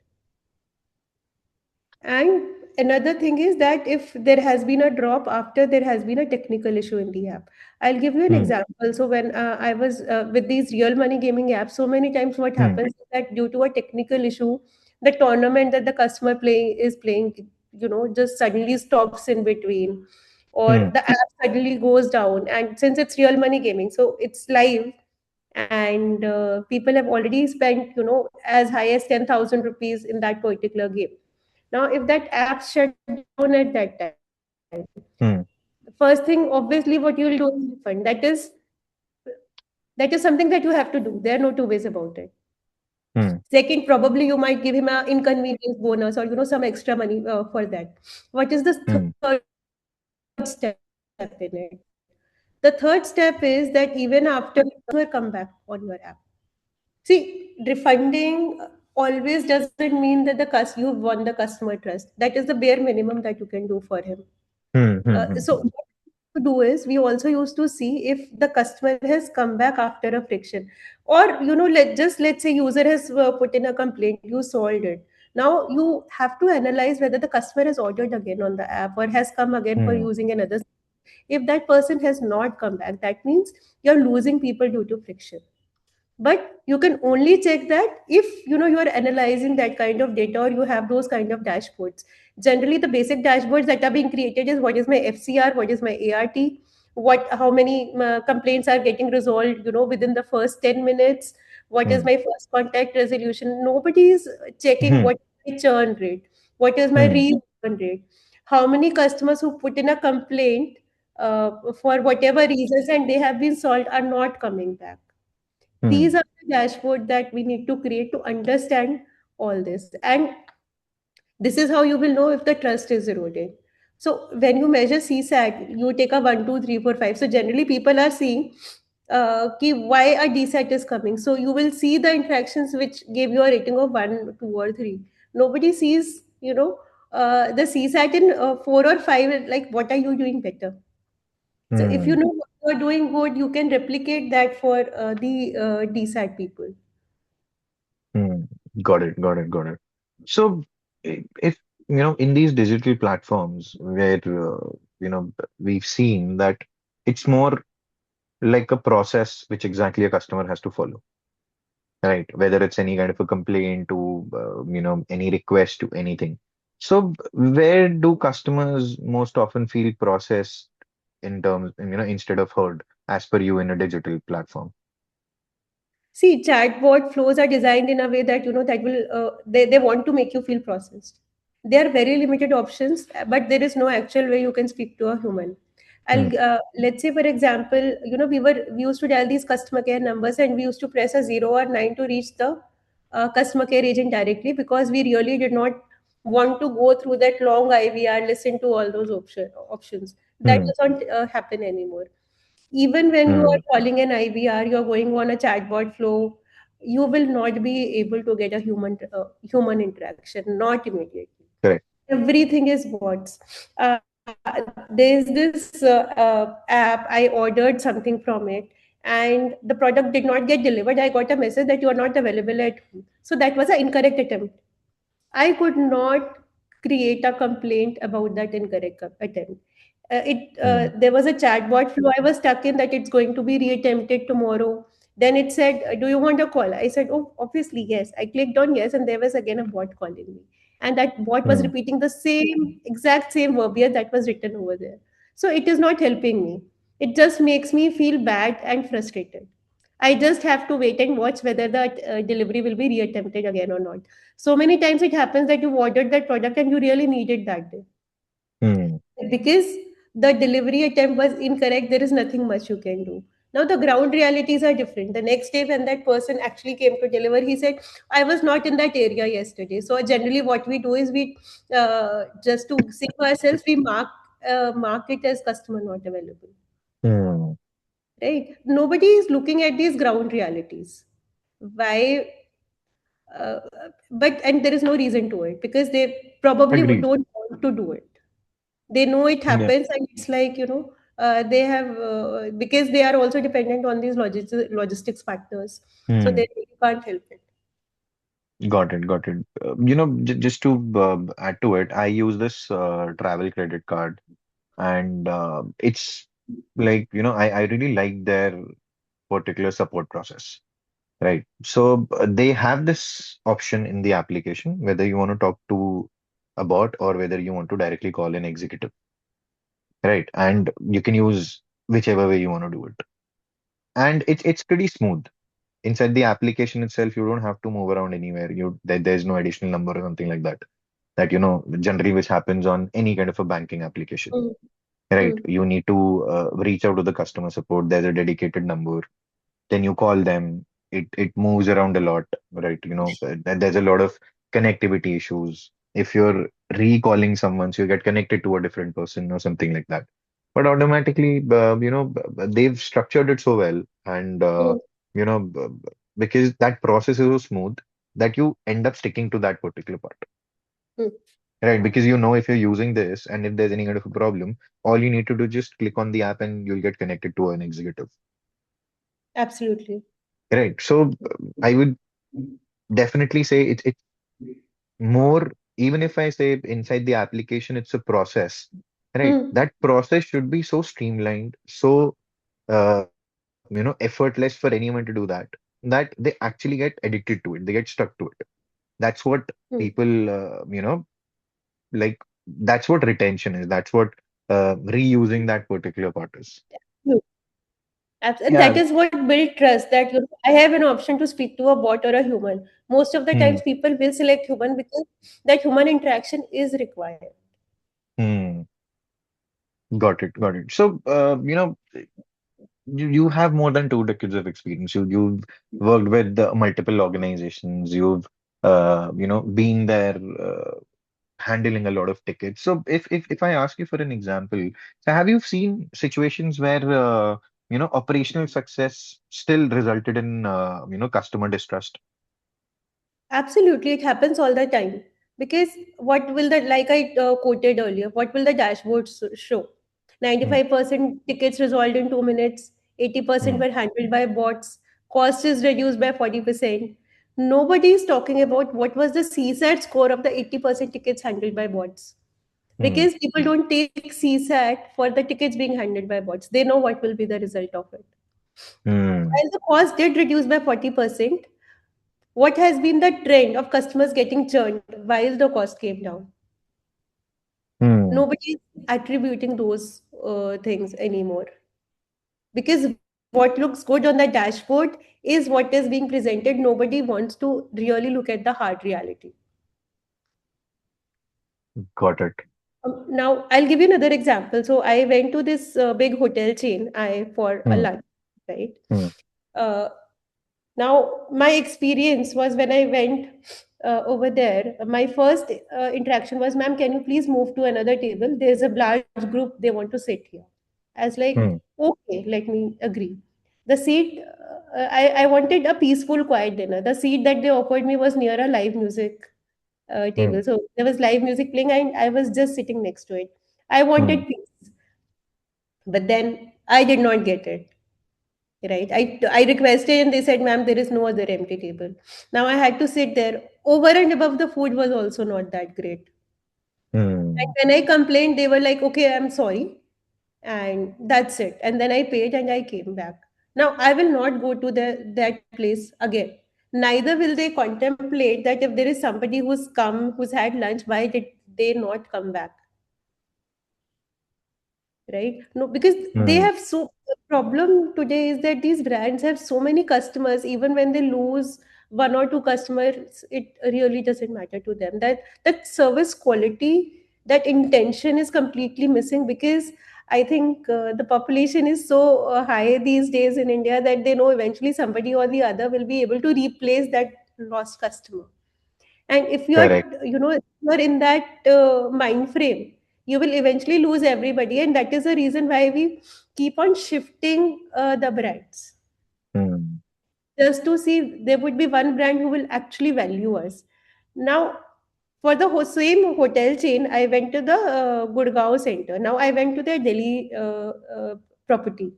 And another thing is that if there has been a drop after there has been a technical issue in the app. I'll give you an Hmm. example. So when I was with these real money gaming apps, so many times what Hmm. happens is that due to a technical issue, the tournament that the customer playing, just suddenly stops in between, or Hmm. the app suddenly goes down. And since it's real money gaming, so it's live, and people have already spent, as high as 10,000 rupees in that particular game. Now, if that app shut down at that time, Hmm. the first thing, obviously, what you will do is refund. That is something that you have to do. There are no two ways about it. Hmm. Second, probably you might give him an inconvenience bonus, or some extra money for that. What is the Hmm. third step in it? The third step is that even after customer come back on your app. See, refunding always doesn't mean that you've won the customer trust. That is the bare minimum that you can do for him. Hmm, hmm, So hmm, what to do is we also used to see if the customer has come back after a friction, or let's say user has put in a complaint, you solved it. Now you have to analyze whether the customer has ordered again on the app or has come again for hmm, using another. If that person has not come back, that means you're losing people due to friction. But you can only check that if you are analyzing that kind of data, or you have those kind of dashboards. Generally the basic dashboards that are being created is what is my FCR, what is my ART, how many complaints are getting resolved within the first 10 minutes, what is hmm, my first contact resolution. Nobody is checking hmm, what is my churn rate, what is my hmm, return rate, how many customers who put in a complaint for whatever reasons and they have been solved are not coming back. hmm, These are the dashboard that we need to create to understand all this. And this is how you will know if the trust is eroded. So when you measure CSAT, you take a 1, 2, 3, 4, 5. So generally people are seeing why a DSAT is coming. So you will see the interactions which gave you a rating of 1, 2, or 3. Nobody sees, the CSAT in 4 or 5, like what are you doing better? So if you hmm, know what you are doing good, you can replicate that for the DSAT people. hmm. Got it, got it, got it. So, if in these digital platforms where we've seen that it's more like a process which exactly a customer has to follow, right? Whether it's any kind of a complaint to any request to anything. So, where do customers most often feel processed in terms, instead of heard, as per you in a digital platform? See, chatbot flows are designed in a way that that will they want to make you feel processed. There are very limited options, but there is no actual way you can speak to a human. Hmm, I'll let's say for example, we used to dial these customer care numbers and we used to press a 0 or 9 to reach the customer care agent directly, because we really did not want to go through that long IVR, listen to all those options. That hmm, doesn't happen anymore. Even when you are hmm, calling an IVR, you're going on a chatbot flow, you will not be able to get a human interaction, not immediately. correct. Everything is bots. There's this app, I ordered something from it, and the product did not get delivered. I got a message that you are not available at home. So that was an incorrect attempt. I could not create a complaint about that incorrect attempt. Hmm, There was a chatbot flow I was stuck in, that it's going to be reattempted tomorrow. Then it said, "Do you want a call?" I said, "Oh, obviously yes." I clicked on yes, and there was again a bot calling me, and that bot was hmm, repeating the same exact same verbiage that was written over there. So it is not helping me. It just makes me feel bad and frustrated. I just have to wait and watch whether the delivery will be reattempted again or not. So many times it happens that you ordered that product and you really need it that day. hmm, Because the delivery attempt was incorrect, there is nothing much you can do. Now the ground realities are different. The next day when that person actually came to deliver, he said, "I was not in that area yesterday." So generally what we do is we just to save ourselves, we mark it as customer not available. hmm. Right? Nobody is looking at these ground realities. Why? uh, but and there is no reason to it, because they probably Agreed. don't want to do it. They know it Yeah. happens, and it's like they have because they are also dependent on these logistics factors, so Hmm. they really can't help it. Got it, got it. J just to add to it, I use this travel credit card, and it's like, I really like their particular support process, right? So they have this option in the application, whether you want to talk to a bot or whether you want to directly call an executive, right? And you can use whichever way you want to do it. And it's pretty smooth. Inside the application itself, you don't have to move around anywhere. There's no additional number or something like that. That generally which happens on any kind of a banking application, Mm, right? mm, You need to reach out to the customer support. There's a dedicated number. Then you call them. It moves around a lot, right? There's a lot of connectivity issues. If you're recalling someone, so you get connected to a different person or something like that. But automatically, they've structured it so well, and mm, you know, because that process is so smooth that you end up sticking to that particular part. Hmm. Right, because you know if you're using this and if there's any kind of a problem, all you need to do just click on the app and you'll get connected to an executive. Absolutely. Right. So I would definitely say it's more, even if I say inside the application, it's a process. Right. Hmm. That process should be so streamlined, so effortless for anyone to do that, that they actually get addicted to it. They get stuck to it. That's what Hmm. people, like, that's what retention is. That's what reusing that particular part is. Hmm. And Yeah. that is what built trust, that I have an option to speak to a bot or a human. Most of the Hmm. times people will select human because that human interaction is required. Hmm. Got it. Got it. So, you have more than 2 decades of experience. You've worked with multiple organizations. You've been there, handling a lot of tickets. So if I ask you for an example, so have you seen situations where operational success still resulted in customer distrust? Absolutely, it happens all the time. Because what will the, like I quoted earlier, what will the dashboard show? Hmm. 95% tickets resolved in 2 minutes, 80% Hmm. were handled by bots, cost is reduced by 40%. Nobody is talking about what was the CSAT score of the 80% tickets handled by bots. Hmm. Because people don't take CSAT for the tickets being handled by bots. They know what will be the result of it. Hmm. While the cost did reduce by 40%, what has been the trend of customers getting churned while the cost came down? Hmm. Nobody is attributing those things anymore. Because what looks good on the dashboard is what is being presented. Nobody wants to really look at the hard reality. Got it. Now, I'll give you another example. So, I went to this big hotel chain for a Hmm. lunch, right? Hmm. Uh, Now, my experience was when I went over there, my first interaction was, ma'am, can you please move to another table? There's a large group, they want to sit here. I was like, Hmm. okay, let me agree. The seat, I wanted a peaceful, quiet dinner. The seat that they offered me was near a live music Hmm. table. So there was live music playing, and I was just sitting next to it. I Hmm. wanted peace, but then I did not get it. Right. I requested and they said, ma'am, there is no other empty table. Now I had to sit there. Over and above, the food was also not that great. And Hmm. when I complained, they were like, okay, I'm sorry. And that's it. And then I paid and I came back. Now I will not go to that place again. Neither will they contemplate that if there is somebody who's come, who's had lunch, why did they not come back? Right, no, because they Hmm. have so, the problem today is that these brands have so many customers. Even when they lose one or two customers, it really doesn't matter to them. That service quality, that intention is completely missing. Because I think the population is so high these days in India that they know eventually somebody or the other will be able to replace that lost customer. And if you are, Correct. if you are in that mind frame, you will eventually lose everybody. And that is the reason why we keep on shifting the brands, Hmm. just to see there would be one brand who will actually value us. Now, for the same hotel chain, I went to the Gurgaon center. Now, I went to their Delhi property.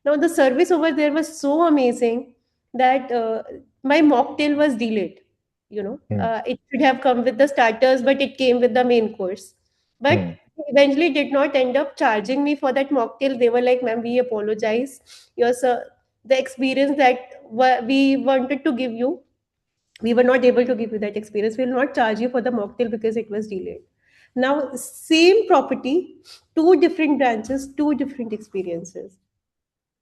Now, the service over there was so amazing that my mocktail was delayed. Hmm. It should have come with the starters, but it came with the main course. But Hmm. eventually did not end up charging me for that mocktail. They were like, ma'am, we apologize. Your the experience that we wanted to give you, we were not able to give you that experience. We will not charge you for the mocktail because it was delayed. Now, same property, two different branches, two different experiences.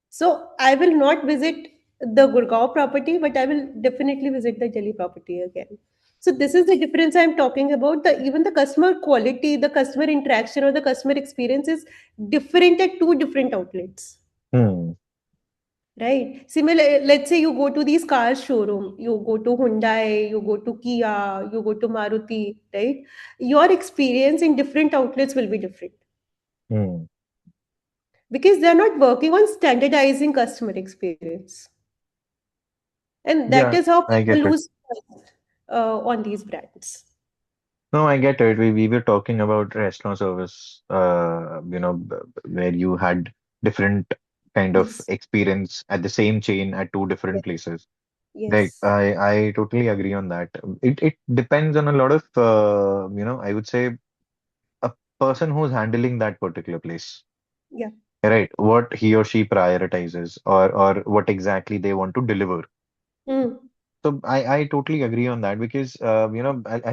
So I will not visit the Gurgaon property, but I will definitely visit the Delhi property again. So this is the difference I'm talking about. The even the customer quality, the customer interaction, or the customer experience is different at two different outlets. Hmm. Right. Similar, let's say you go to these car showroom, you go to Hyundai, you go to Kia, you go to Maruti, right? Your experience in different outlets will be different Hmm. because they're not working on standardizing customer experience. And that Yeah, is how I people get it. lose trust on these brands. No, I get it. We were talking about restaurant service, where you had different kind of Yes. experience at the same chain at two different Yes. places. Right. Yes. I totally agree on that. It depends on a lot of I would say a person who's handling that particular place. Yeah. Right. What he or she prioritizes or what exactly they want to deliver. Mm. So I totally agree on that because I'll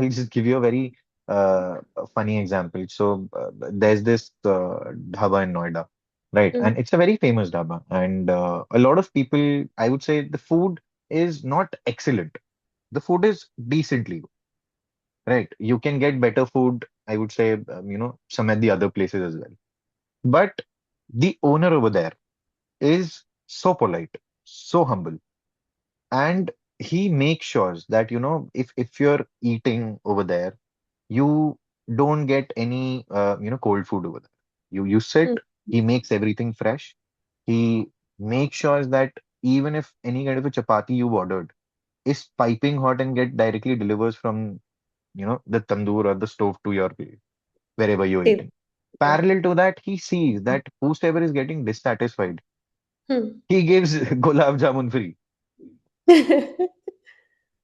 just give you a very funny example. So there's this dhaba in Noida, right? Mm. And it's a very famous dhaba, and a lot of people, I would say, the food is not excellent. The food is decently good, right? You can get better food, I would say, some at the other places as well. But the owner over there is so polite, so humble, and he makes sure that if you're eating over there, you don't get any cold food over there. You sit, Mm. he makes everything fresh. He makes sure that even if any kind of a chapati you've ordered is piping hot and get directly delivers from the tandoor or the stove to your place wherever you're Tip. eating. Yeah. Parallel to that, he sees that whosoever is getting dissatisfied, Hmm. he gives gulab jamun free.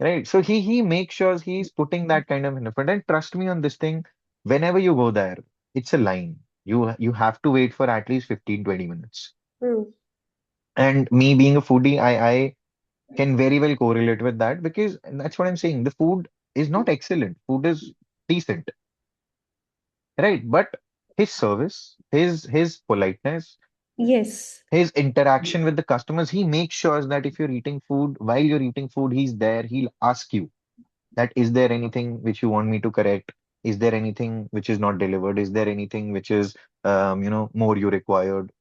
Right. So he makes sure he's putting that kind of effort. And trust me on this thing, whenever you go there, it's a line. You have to wait for at least 15-20 minutes. Hmm. And me being a foodie, I can very well correlate with that because that's what I'm saying. The food is not excellent. Food is decent, right? But his service, his politeness, Yes. his interaction with the customers, he makes sure that if you're eating food, while you're eating food, he's there. He'll ask you that is there anything which you want me to correct? Is there anything which is not delivered? Is there anything which is more you required?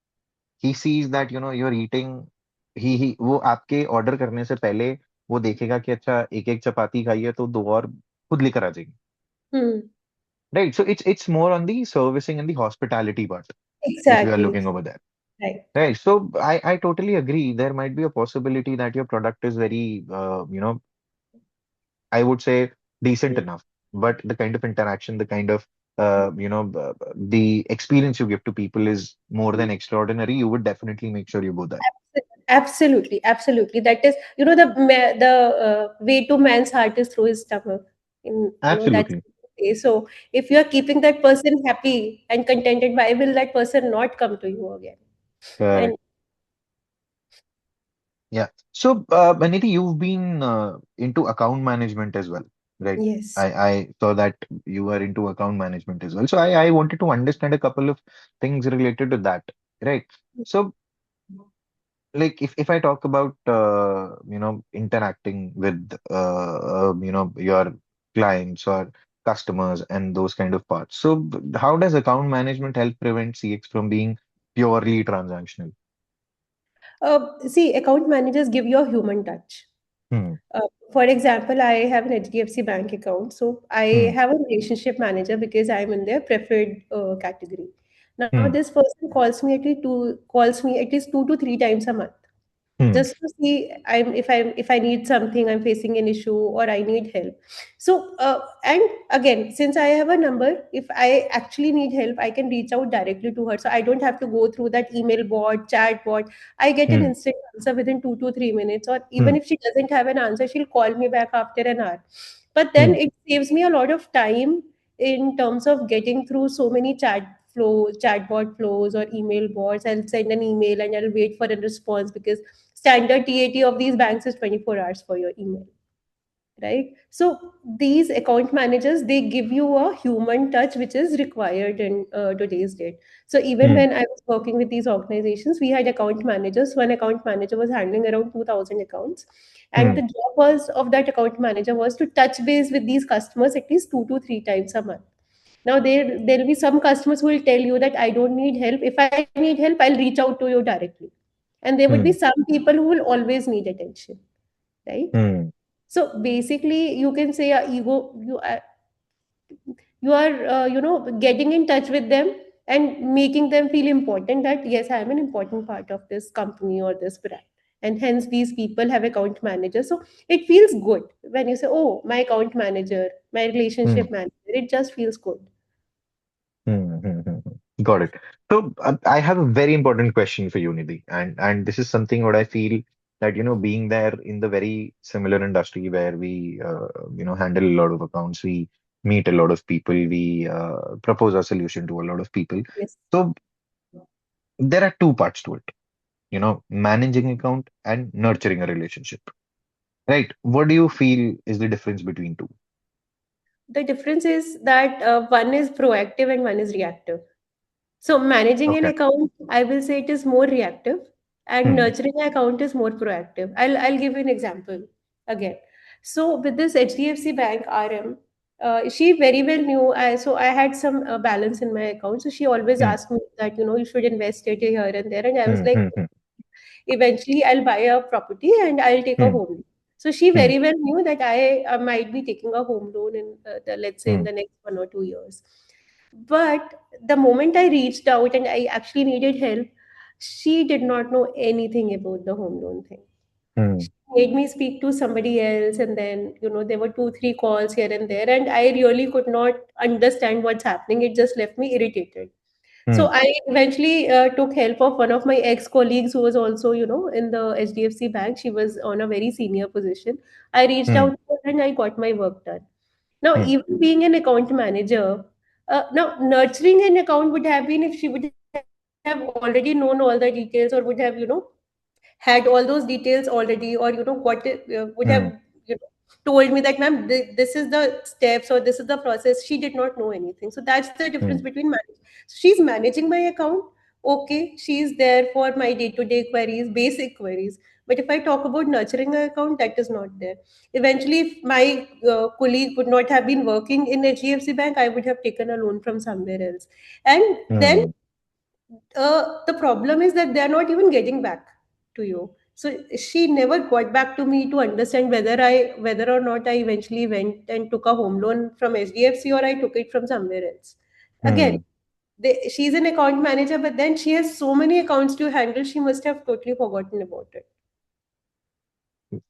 He sees that you're eating. ही वो आपके order करने से पहले वो देखेगा कि अच्छा एक एक चपाती खाई है तो दो और खुद लेकर आ जाएगी. Hmm. Right. So it's more on the servicing and the hospitality part which we are Exactly. looking over there. Right. Right. So I totally agree. There might be a possibility that your product is very I would say decent enough, but the kind of interaction, the kind of the experience you give to people is more than extraordinary. You would definitely make sure you go there. Absolutely, absolutely. That is, the way to man's heart is through his stomach. That's Absolutely so. If you are keeping that person happy and contented, why will that person not come to you again? And correct. Yeah. So, Nidhi, you've been into account management as well, right? yes. I saw that you are into account management as well. So I wanted to understand a couple of things related to that, right? So like if I talk about interacting with your clients or customers and those kind of parts. So how does account management help prevent CX from being purely transactional? See, account managers give you a human touch. Hmm. Uh, for example, I have an HDFC bank account, so I Hmm. have a relationship manager because I'm in their preferred category. Now, Hmm. this person calls me at least 2 to 3 times a month, Hmm. just to see if I need something, I'm facing an issue or I need help. So and again, since I have a number, if I actually need help, I can reach out directly to her, so I don't have to go through that email bot, chat bot. I get an Hmm. instant answer within 2 to 3 minutes, or even Hmm. if she doesn't have an answer, she'll call me back after an hour. But then Hmm. it saves me a lot of time in terms of getting through so many chatbot flows or email bots. I'll send an email and I'll wait for a response because standard TAT of these banks is 24 hours for your email, right? So these account managers, they give you a human touch which is required in today's date. So even Hmm. when I was working with these organizations, we had account managers. One account manager was handling around 2000 accounts, and Hmm. the job was of that account manager was to touch base with these customers at least 2 to 3 times a month. Now there'll be some customers who will tell you that I don't need help. If I need help, I'll reach out to you directly. And there would be Hmm. some people who will always need attention, right? Hmm. So basically, you can say ego. You are getting in touch with them and making them feel important. That yes, I am an important part of this company or this brand. and hence these people have account managers. So it feels good when you say, oh, my account manager, my Hmm. relationship manager, it just feels good. Got it. So I have a very important question for you, Nidhi, and this is something what I feel that being there in the very similar industry where we handle a lot of accounts, we meet a lot of people, we propose a solution to a lot of people. Yes. So there are two parts to it, managing account and nurturing a relationship. Right? What do you feel is the difference between two? The difference is that one is proactive and one is reactive. So managing an Okay. account, I will say it is more reactive, and Hmm. nurturing an account is more proactive. I'll give you an example again. So with this HDFC Bank RM, she very well knew. I had some balance in my account, so she always Hmm. asked me that you should invest it here and there, and I was Hmm. like, Hmm. Hmm. eventually I'll buy a property and I'll take a Hmm. home loan. So she Hmm. very well knew that I might be taking a home loan in let's say in Hmm. the next 1 or 2 years. But the moment I reached out and I actually needed help, she did not know anything about the home loan thing. Hmm. She made me speak to somebody else, and then there were 2, 3 calls here and there, and I really could not understand what's happening. It just left me irritated. Hmm. So I eventually took help of one of my ex-colleagues who was also, in the HDFC bank. She was on a very senior position. I reached Hmm. out to her and I got my work done. Now, Hmm. even being an account manager, now nurturing an account would have been if she would have already known all the details, or would have, had all those details already, or would have Hmm. you know told me that, ma'am, this is the steps or this is the process. She did not know anything. So that's the difference Hmm. between manage. So she's managing my account. Okay, she's there for my day-to-day queries, basic queries. But if I talk about nurturing an account, that is not there. Eventually, if my colleague would not have been working in HDFC Bank, I would have taken a loan from somewhere else. And then Hmm. the problem is that they are not even getting back to you. So she never got back to me to understand whether or not I eventually went and took a home loan from HDFC or I took it from somewhere else. Again, Hmm. she's an account manager, but then she has so many accounts to handle. She must have totally forgotten about it.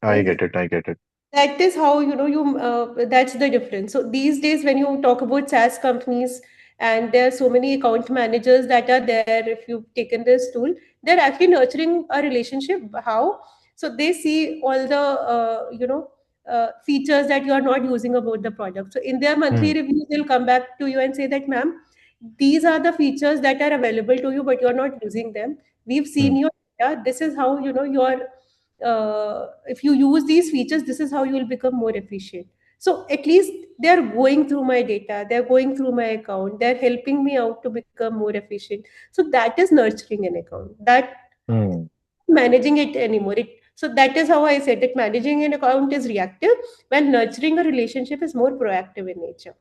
I And get it. I get it. that is how you that's the difference. So these days when you talk about SaaS companies, and there are so many account managers that are there, if you've taken this tool, they're actually nurturing a relationship. How? So they see all the features that you are not using about the product. So in their monthly Hmm. reviews, they'll come back to you and say that, ma'am, these are the features that are available to you, but you're not using them. We've Hmm. seen your data. This is how your if you use these features, this is how you will become more efficient. So at least they're going through my data, they're going through my account, they're helping me out to become more efficient. So that is nurturing an account. That Hmm. managing it anymore. So that is how I said that managing an account is reactive, while nurturing a relationship is more proactive in nature.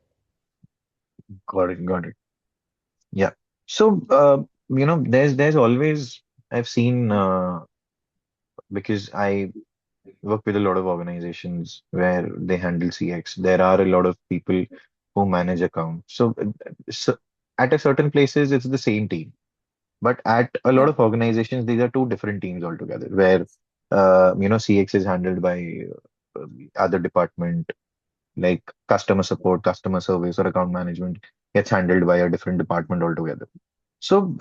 Got it. Got it. Yeah. So, there's always I've seen because I work with a lot of organizations where they handle CX. There are a lot of people who manage accounts. So at a certain places, it's the same team. But at a lot Yeah. of organizations, these are two different teams altogether, where CX is handled by other department, like customer support, customer service, or account management gets handled by a different department altogether. So,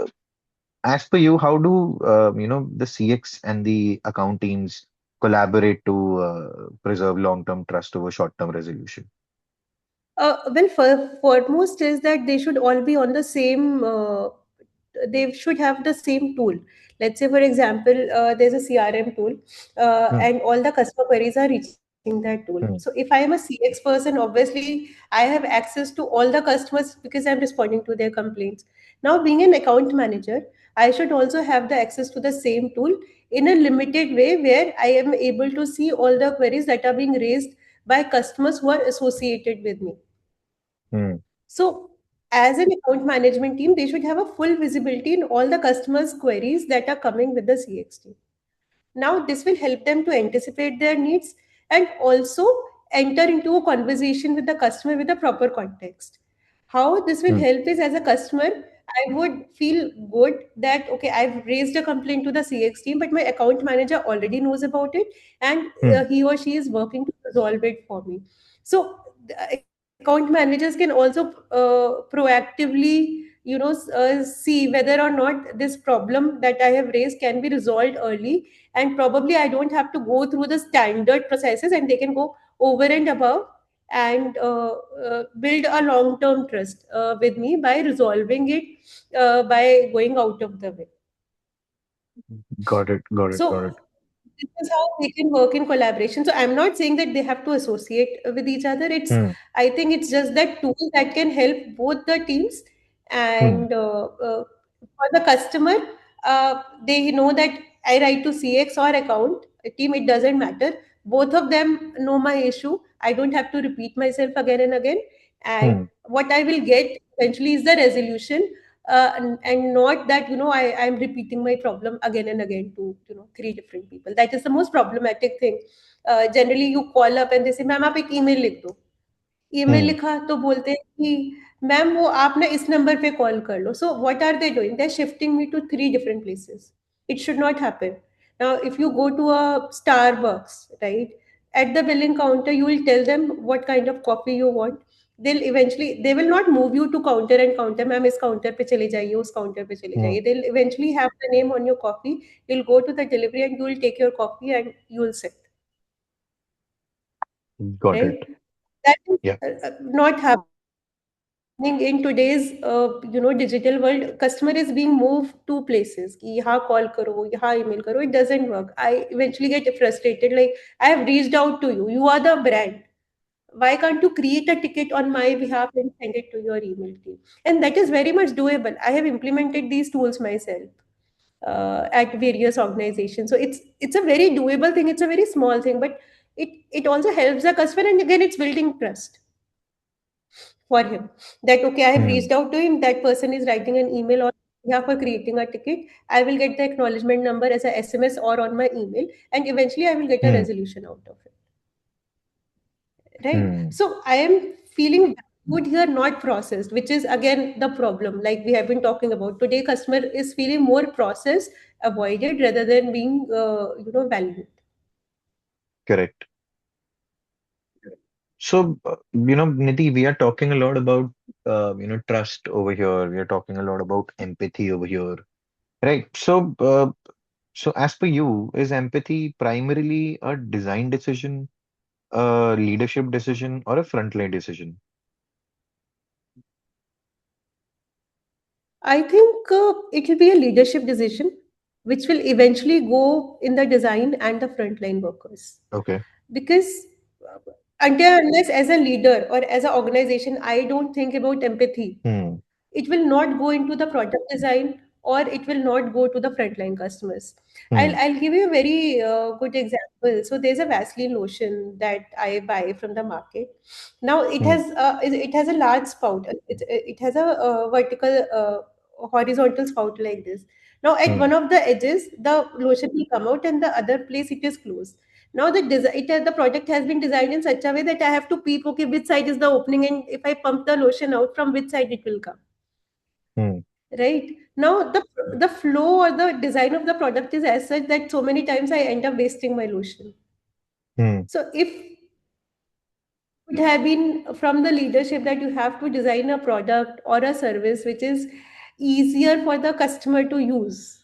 as per you, how do the CX and the account teams collaborate to preserve long-term trust over short-term resolution? Well, foremost is that they should all be on the same. They should have the same tool. Let's say, for example, there's a CRM tool, Hmm. and all the customer queries are reaching that tool. So Hmm. if I am a CX person, obviously I have access to all the customers because I'm responding to their complaints. Now, being an account manager, I should also have the access to the same tool in a limited way, where I am able to see all the queries that are being raised by customers who are associated with me. Hmm. So, as an account management team, they should have a full visibility in all the customers' queries that are coming with the CX team. Now, this will help them to anticipate their needs and also enter into a conversation with the customer with a proper context. How this will Hmm. help is, as a customer, I would feel good that okay, I've raised a complaint to the CX team, but my account manager already knows about it, and Hmm. he or she is working to resolve it for me. So the account managers can also proactively, see whether or not this problem that I have raised can be resolved early, and probably I don't have to go through the standard processes, and they can go over and above and build a long term trust with me by resolving it by going out of the way. Got it. Got it. Got So it. this is how they can work in collaboration. So I'm not saying that they have to associate with each other. It's Hmm. I think it's just that tool that can help both the teams, Hmm. and for the customer, they know that I write to CX or account team. It doesn't matter. Both of them know my issue. I don't have to repeat myself again and again. And Hmm. what I will get eventually is the resolution, and not that I'm repeating my problem again and again to three different people. That is the most problematic thing. Generally you call up and they say ma'am आप एक email लिख दो. Email Hmm. लिखा तो बोलते हैं कि ma'am वो आप ना इस नंबर पे कॉल कर लो. So what are they doing? They are shifting me to three different places. It should not happen. Now if you go to a Starbucks, right, at the billing counter you will tell them what kind of coffee you want. They will not move you to counter and counter, ma'am इस counter पे चले जाइए उस counter पे चले Hmm. जाइए. They'll eventually have the name on your coffee. You'll go to the delivery and you will take your coffee and you will sit, Got it. right? That is Yeah. not happening in today's digital world. Customer is being moved to places कि यहाँ call करो, यहाँ email करो. It doesn't work. I eventually get frustrated. Like I have reached out to you. You are the brand. Why can't you create a ticket on my behalf and send it to your email team? And that is very much doable. I have implemented these tools myself at various organizations. So it's a very doable thing. It's a very small thing, but it also helps the customer, and again, it's building trust for him. That okay, I have Hmm. reached out to him. That person is writing an email on behalf for creating a ticket. I will get the acknowledgement number as a SMS or on my email, and eventually I will get a Hmm. resolution out of it. Right? Hmm. So I am feeling valued here, not processed, which is again the problem. Like we have been talking about today, customer is feeling more processed, avoided rather than being valued. Correct. So, Nidhi, we are talking a lot about, trust over here. We are talking a lot about empathy over here, right? So as per you, is empathy primarily a design decision, a leadership decision, or a frontline decision? I think it will be a leadership decision, which will eventually go in the design and the frontline workers. Okay. Because until unless as a leader or as an organization, I don't think about empathy, Hmm. it will not go into the product design or it will not go to the frontline customers. I'll, Hmm. I'll give you a very good example. So there's a Vaseline lotion that I buy from the market. Now Hmm. it has a large spout. It has a vertical horizontal spout like this. Now at Hmm. one of the edges, the lotion will come out, and the other place it is closed. Now the product has been designed in such a way that I have to peep, okay, which side is the opening, and if I pump the lotion out, from which side it will come. Hmm. Right. Now the flow or the design of the product is as such that so many times I end up wasting my lotion. Hmm. So if it have been from the leadership that you have to design a product or a service which is easier for the customer to use,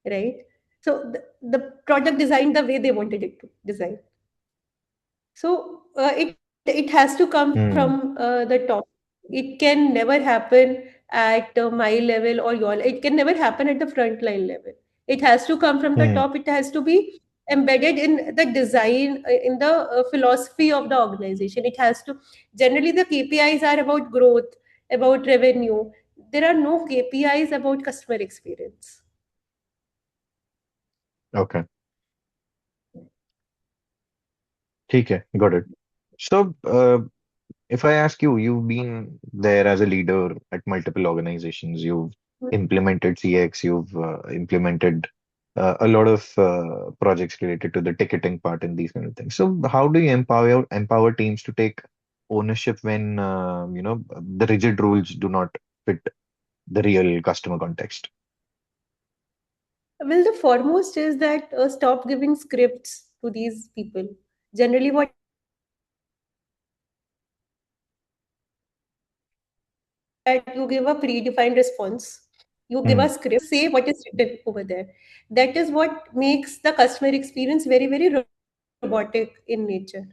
right? So the product designed the way they wanted it to design. So it has to come from Hmm. the top. It can never happen at my level or your. It can never happen at the frontline level. It has to come from the Hmm. top. It has to be embedded in the design, in the philosophy of the organization. It has to. Generally, the KPIs are about growth, about revenue. There are no KPIs about customer experience. Okay. ठीक है. Got it. So, if I ask you, you've been there as a leader at multiple organizations. You've implemented CX, you've implemented a lot of projects related to the ticketing part and these kind of things. So, how do you empower teams to take ownership when the rigid rules do not fit? the real customer context? Well, the foremost is that stop giving scripts to these people. Generally, what happens is that you give a predefined response. You give a predefined response. You give a script. You just Hmm. say what is written over there. That is what makes the customer experience very, very robotic in nature.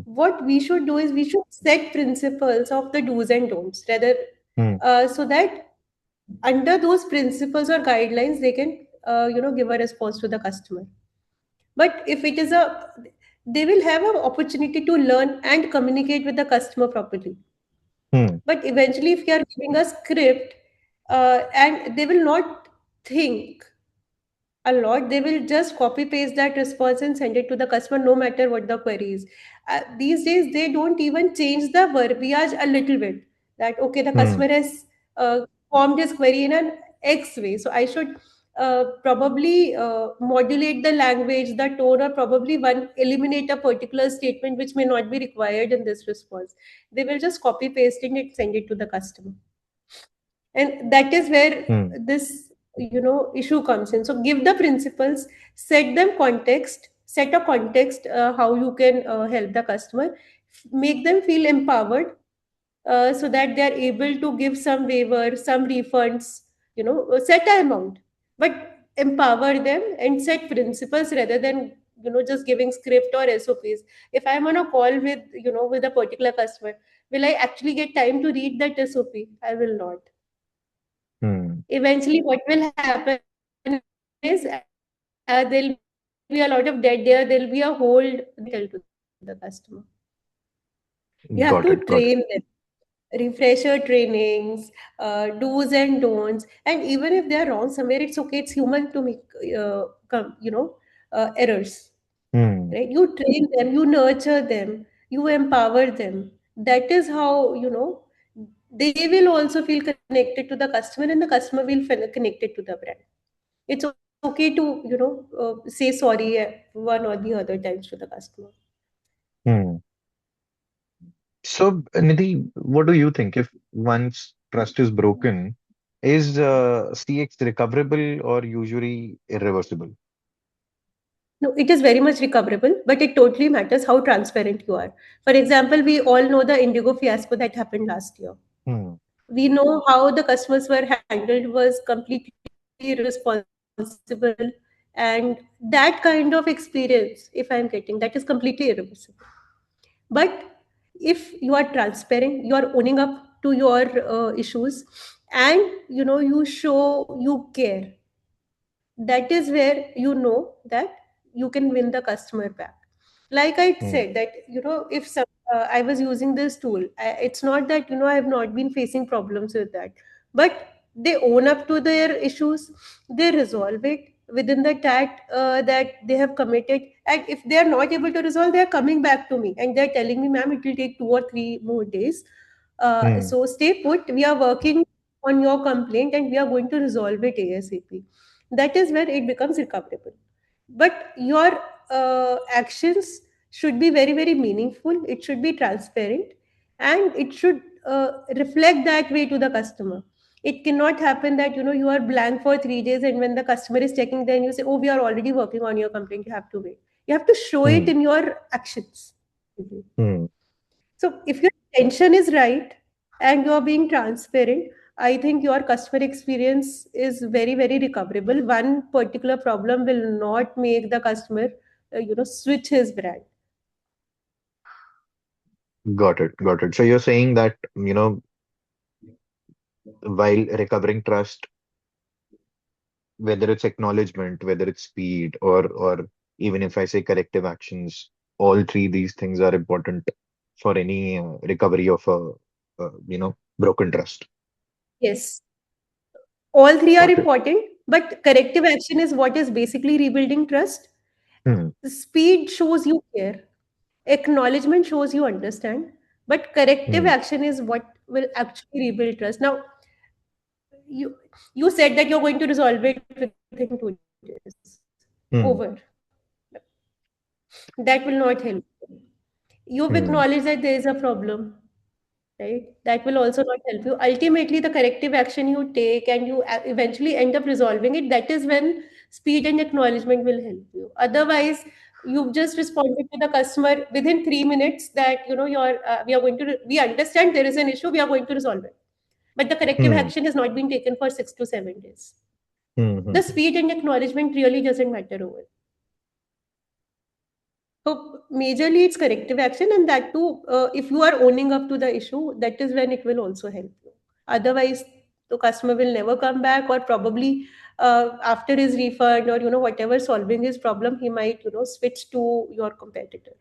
What Hmm. we should do is we should set principles of the do's and don'ts, rather, Hmm. so that under those principles or guidelines they can give a response to the customer. But if it is a they will have an opportunity to learn and communicate with the customer properly. Hmm. But eventually if you are giving a script, and they will not think a lot, they will just copy paste that response and send it to the customer no matter what the query is. These days they don't even change the verbiage a little bit, that okay, the Hmm. customer has formed his query in an X way, so I should probably modulate the language, the tone, or probably one eliminate a particular statement which may not be required in this response. They will just copy paste it and send it to the customer, and that is where Hmm. this issue comes in. So give the principles, set them context, set a context, how you can help the customer, make them feel empowered, so that they are able to give some waiver, some refunds, set an amount, but empower them and set principles rather than just giving script or SOPs. If I'm on a call with with a particular customer, will I actually get time to read that SOP? I will not. Hmm. Eventually what will happen is there'll be a lot of dead there, there'll be a hold, they will not tell to the customer. You have to Got train it. them, Got it. refresher trainings, do's and don'ts, and even if they are wrong somewhere, it's okay, it's human to make errors, Hmm. right? You train them, you nurture them, you empower them. That is how they will also feel connected to the customer, and the customer will feel connected to the brand. It's okay to say sorry one or the other times to the customer. Hmm. So, Nidhi, what do you think if once trust is broken, is CX recoverable or usually irreversible? No, it is very much recoverable, but it totally matters how transparent you are. For example, we all know the Indigo fiasco that happened last year. Hmm. We know how the customers were handled was completely irresponsible, and that kind of experience, if I'm getting, that is completely irreversible. But if you are transparent, you are owning up to your issues, and you show you care, that is where you know that you can win the customer back. Like I Hmm. said, that if I was using this tool, it's not that I have not been facing problems with that, but they own up to their issues, they resolve it within the tat that they have committed, and if they are not able to resolve, they are coming back to me and they're telling me, ma'am, it will take 2 or 3 more days, Hmm. so stay put, we are working on your complaint and we are going to resolve it ASAP. That is where it becomes recoverable. But your actions should be very, very meaningful, it should be transparent, and it should reflect that way to the customer. It cannot happen that you are blank for 3 days, and when the customer is checking, then you say, oh, we are already working on your complaint, you have to wait. You have to show it Hmm. in your actions. Mhm. Hmm. So if your intention is right and you're being transparent, I think your customer experience is very, very recoverable. One particular problem will not make the customer, switch his brand. Got it. Got it. So you're saying that, while recovering trust, whether it's acknowledgement, whether it's speed, or even if I say corrective actions, all three these things are important for any recovery of a broken trust. Yes, all three are Got it. important, but corrective action is what is basically rebuilding trust. Hmm. Speed shows you care, acknowledgement shows you understand, but corrective Hmm. action is what will actually rebuild trust. Now, you you said that you're going to resolve it within 2 days. Over. Hmm. That will not help. You've Hmm. acknowledged that there is a problem. right? That will also not help you. Ultimately, the corrective action you take and you eventually end up resolving it, that is when speed and acknowledgement will help you. Otherwise, you've just responded to the customer within 3 minutes that, we are going to, we understand there is an issue, we are going to resolve it. But the corrective Hmm. action has not been taken for 6 to 7 days. Hmm. Hmm. The speed and acknowledgement really doesn't matter over. So majorly it's corrective action, and that too, if you are owning up to the issue, that is when it will also help you. Otherwise, the customer will never come back, or probably after his refund or whatever solving his problem, he might switch to your competitor.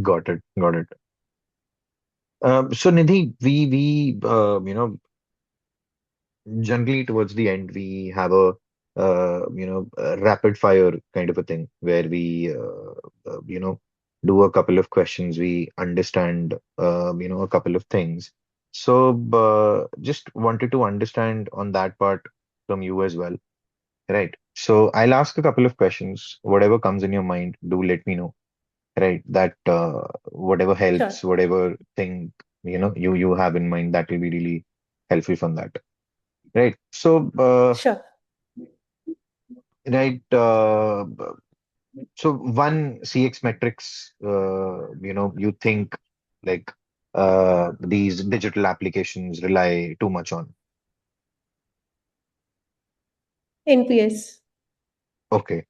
Got it. Got it. So Nidhi, generally towards the end, we have a rapid fire kind of a thing where we do a couple of questions. We understand, a couple of things. So, just wanted to understand on that part from you as well, right? So, I'll ask a couple of questions. Whatever comes in your mind, do let me know, right? That whatever Sure, helps, whatever thing you have in mind, that will be really helpful from that. Right. So, sure. right. So one CX metrics, you think like these digital applications rely too much on. NPS. Okay.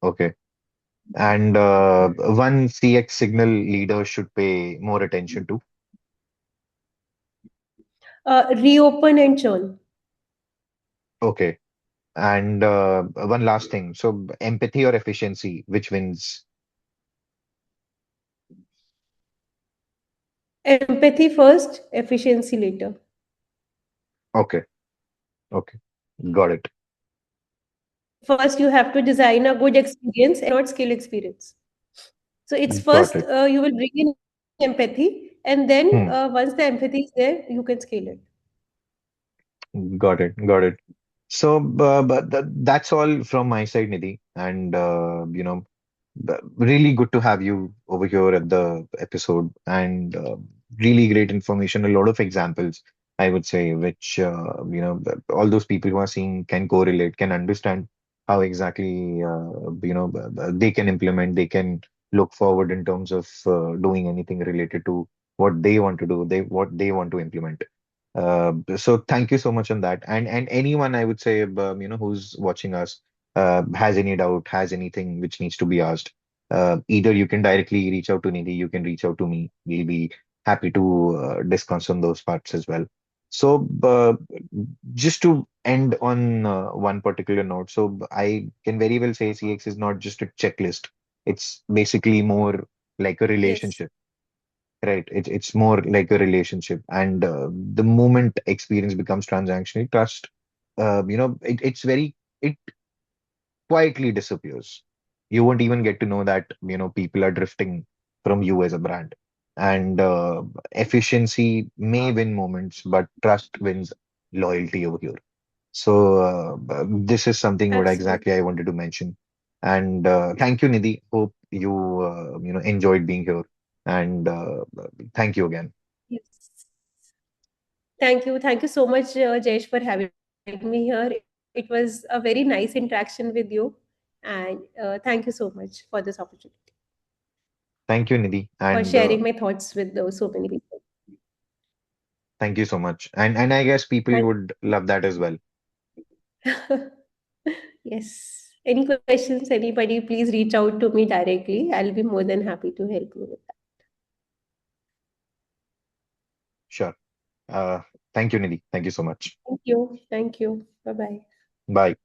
Okay. And one CX signal leader should pay more attention to. Reopen and churn. Okay. And one last thing. So empathy or efficiency, which wins? Empathy first, efficiency later. Okay. Okay. Got it. First, you have to design a good experience and not skill experience. So it's Got first it. you will bring in empathy, and then Hmm. once the empathy is there, you can scale it. Got it. Got it. So, but that's all from my side, Nidhi. And, really good to have you over here at the episode and really great information, a lot of examples, I would say, which, all those people who are seeing can correlate, can understand how exactly, they can implement, they can look forward in terms of doing anything related to what they want to do, what they want to implement. So thank you so much on that. And anyone I would say who's watching us has any doubt, has anything which needs to be asked, either you can directly reach out to Nidhi, you can reach out to me. We'll be happy to discuss on those parts as well. So just to end on one particular note, so I can very well say CX is not just a checklist. It's basically more like a Yes, relationship. Right. It's more like a relationship, and the moment experience becomes transactional, trust, it quietly disappears. You won't even get to know that people are drifting from you as a brand, and efficiency may win moments, but trust wins loyalty over here. So this is something what absolutely. exactly I wanted to mention. And thank you, Nidhi. Hope you enjoyed being here. And thank you again. Yes. Thank you so much, Jayesh, for having me here. It was a very nice interaction with you, and thank you so much for this opportunity, Thank you, Nidhi. for And sharing my thoughts with so many people. thank you so much. And I guess people Thank. would love that as well. Yes. Any questions, anybody, please reach out to me directly. I'll be more than happy to help you with that. Sure. Uh, thank you, Nidhi. Thank you so much. Thank you. Thank you. Bye bye. Bye.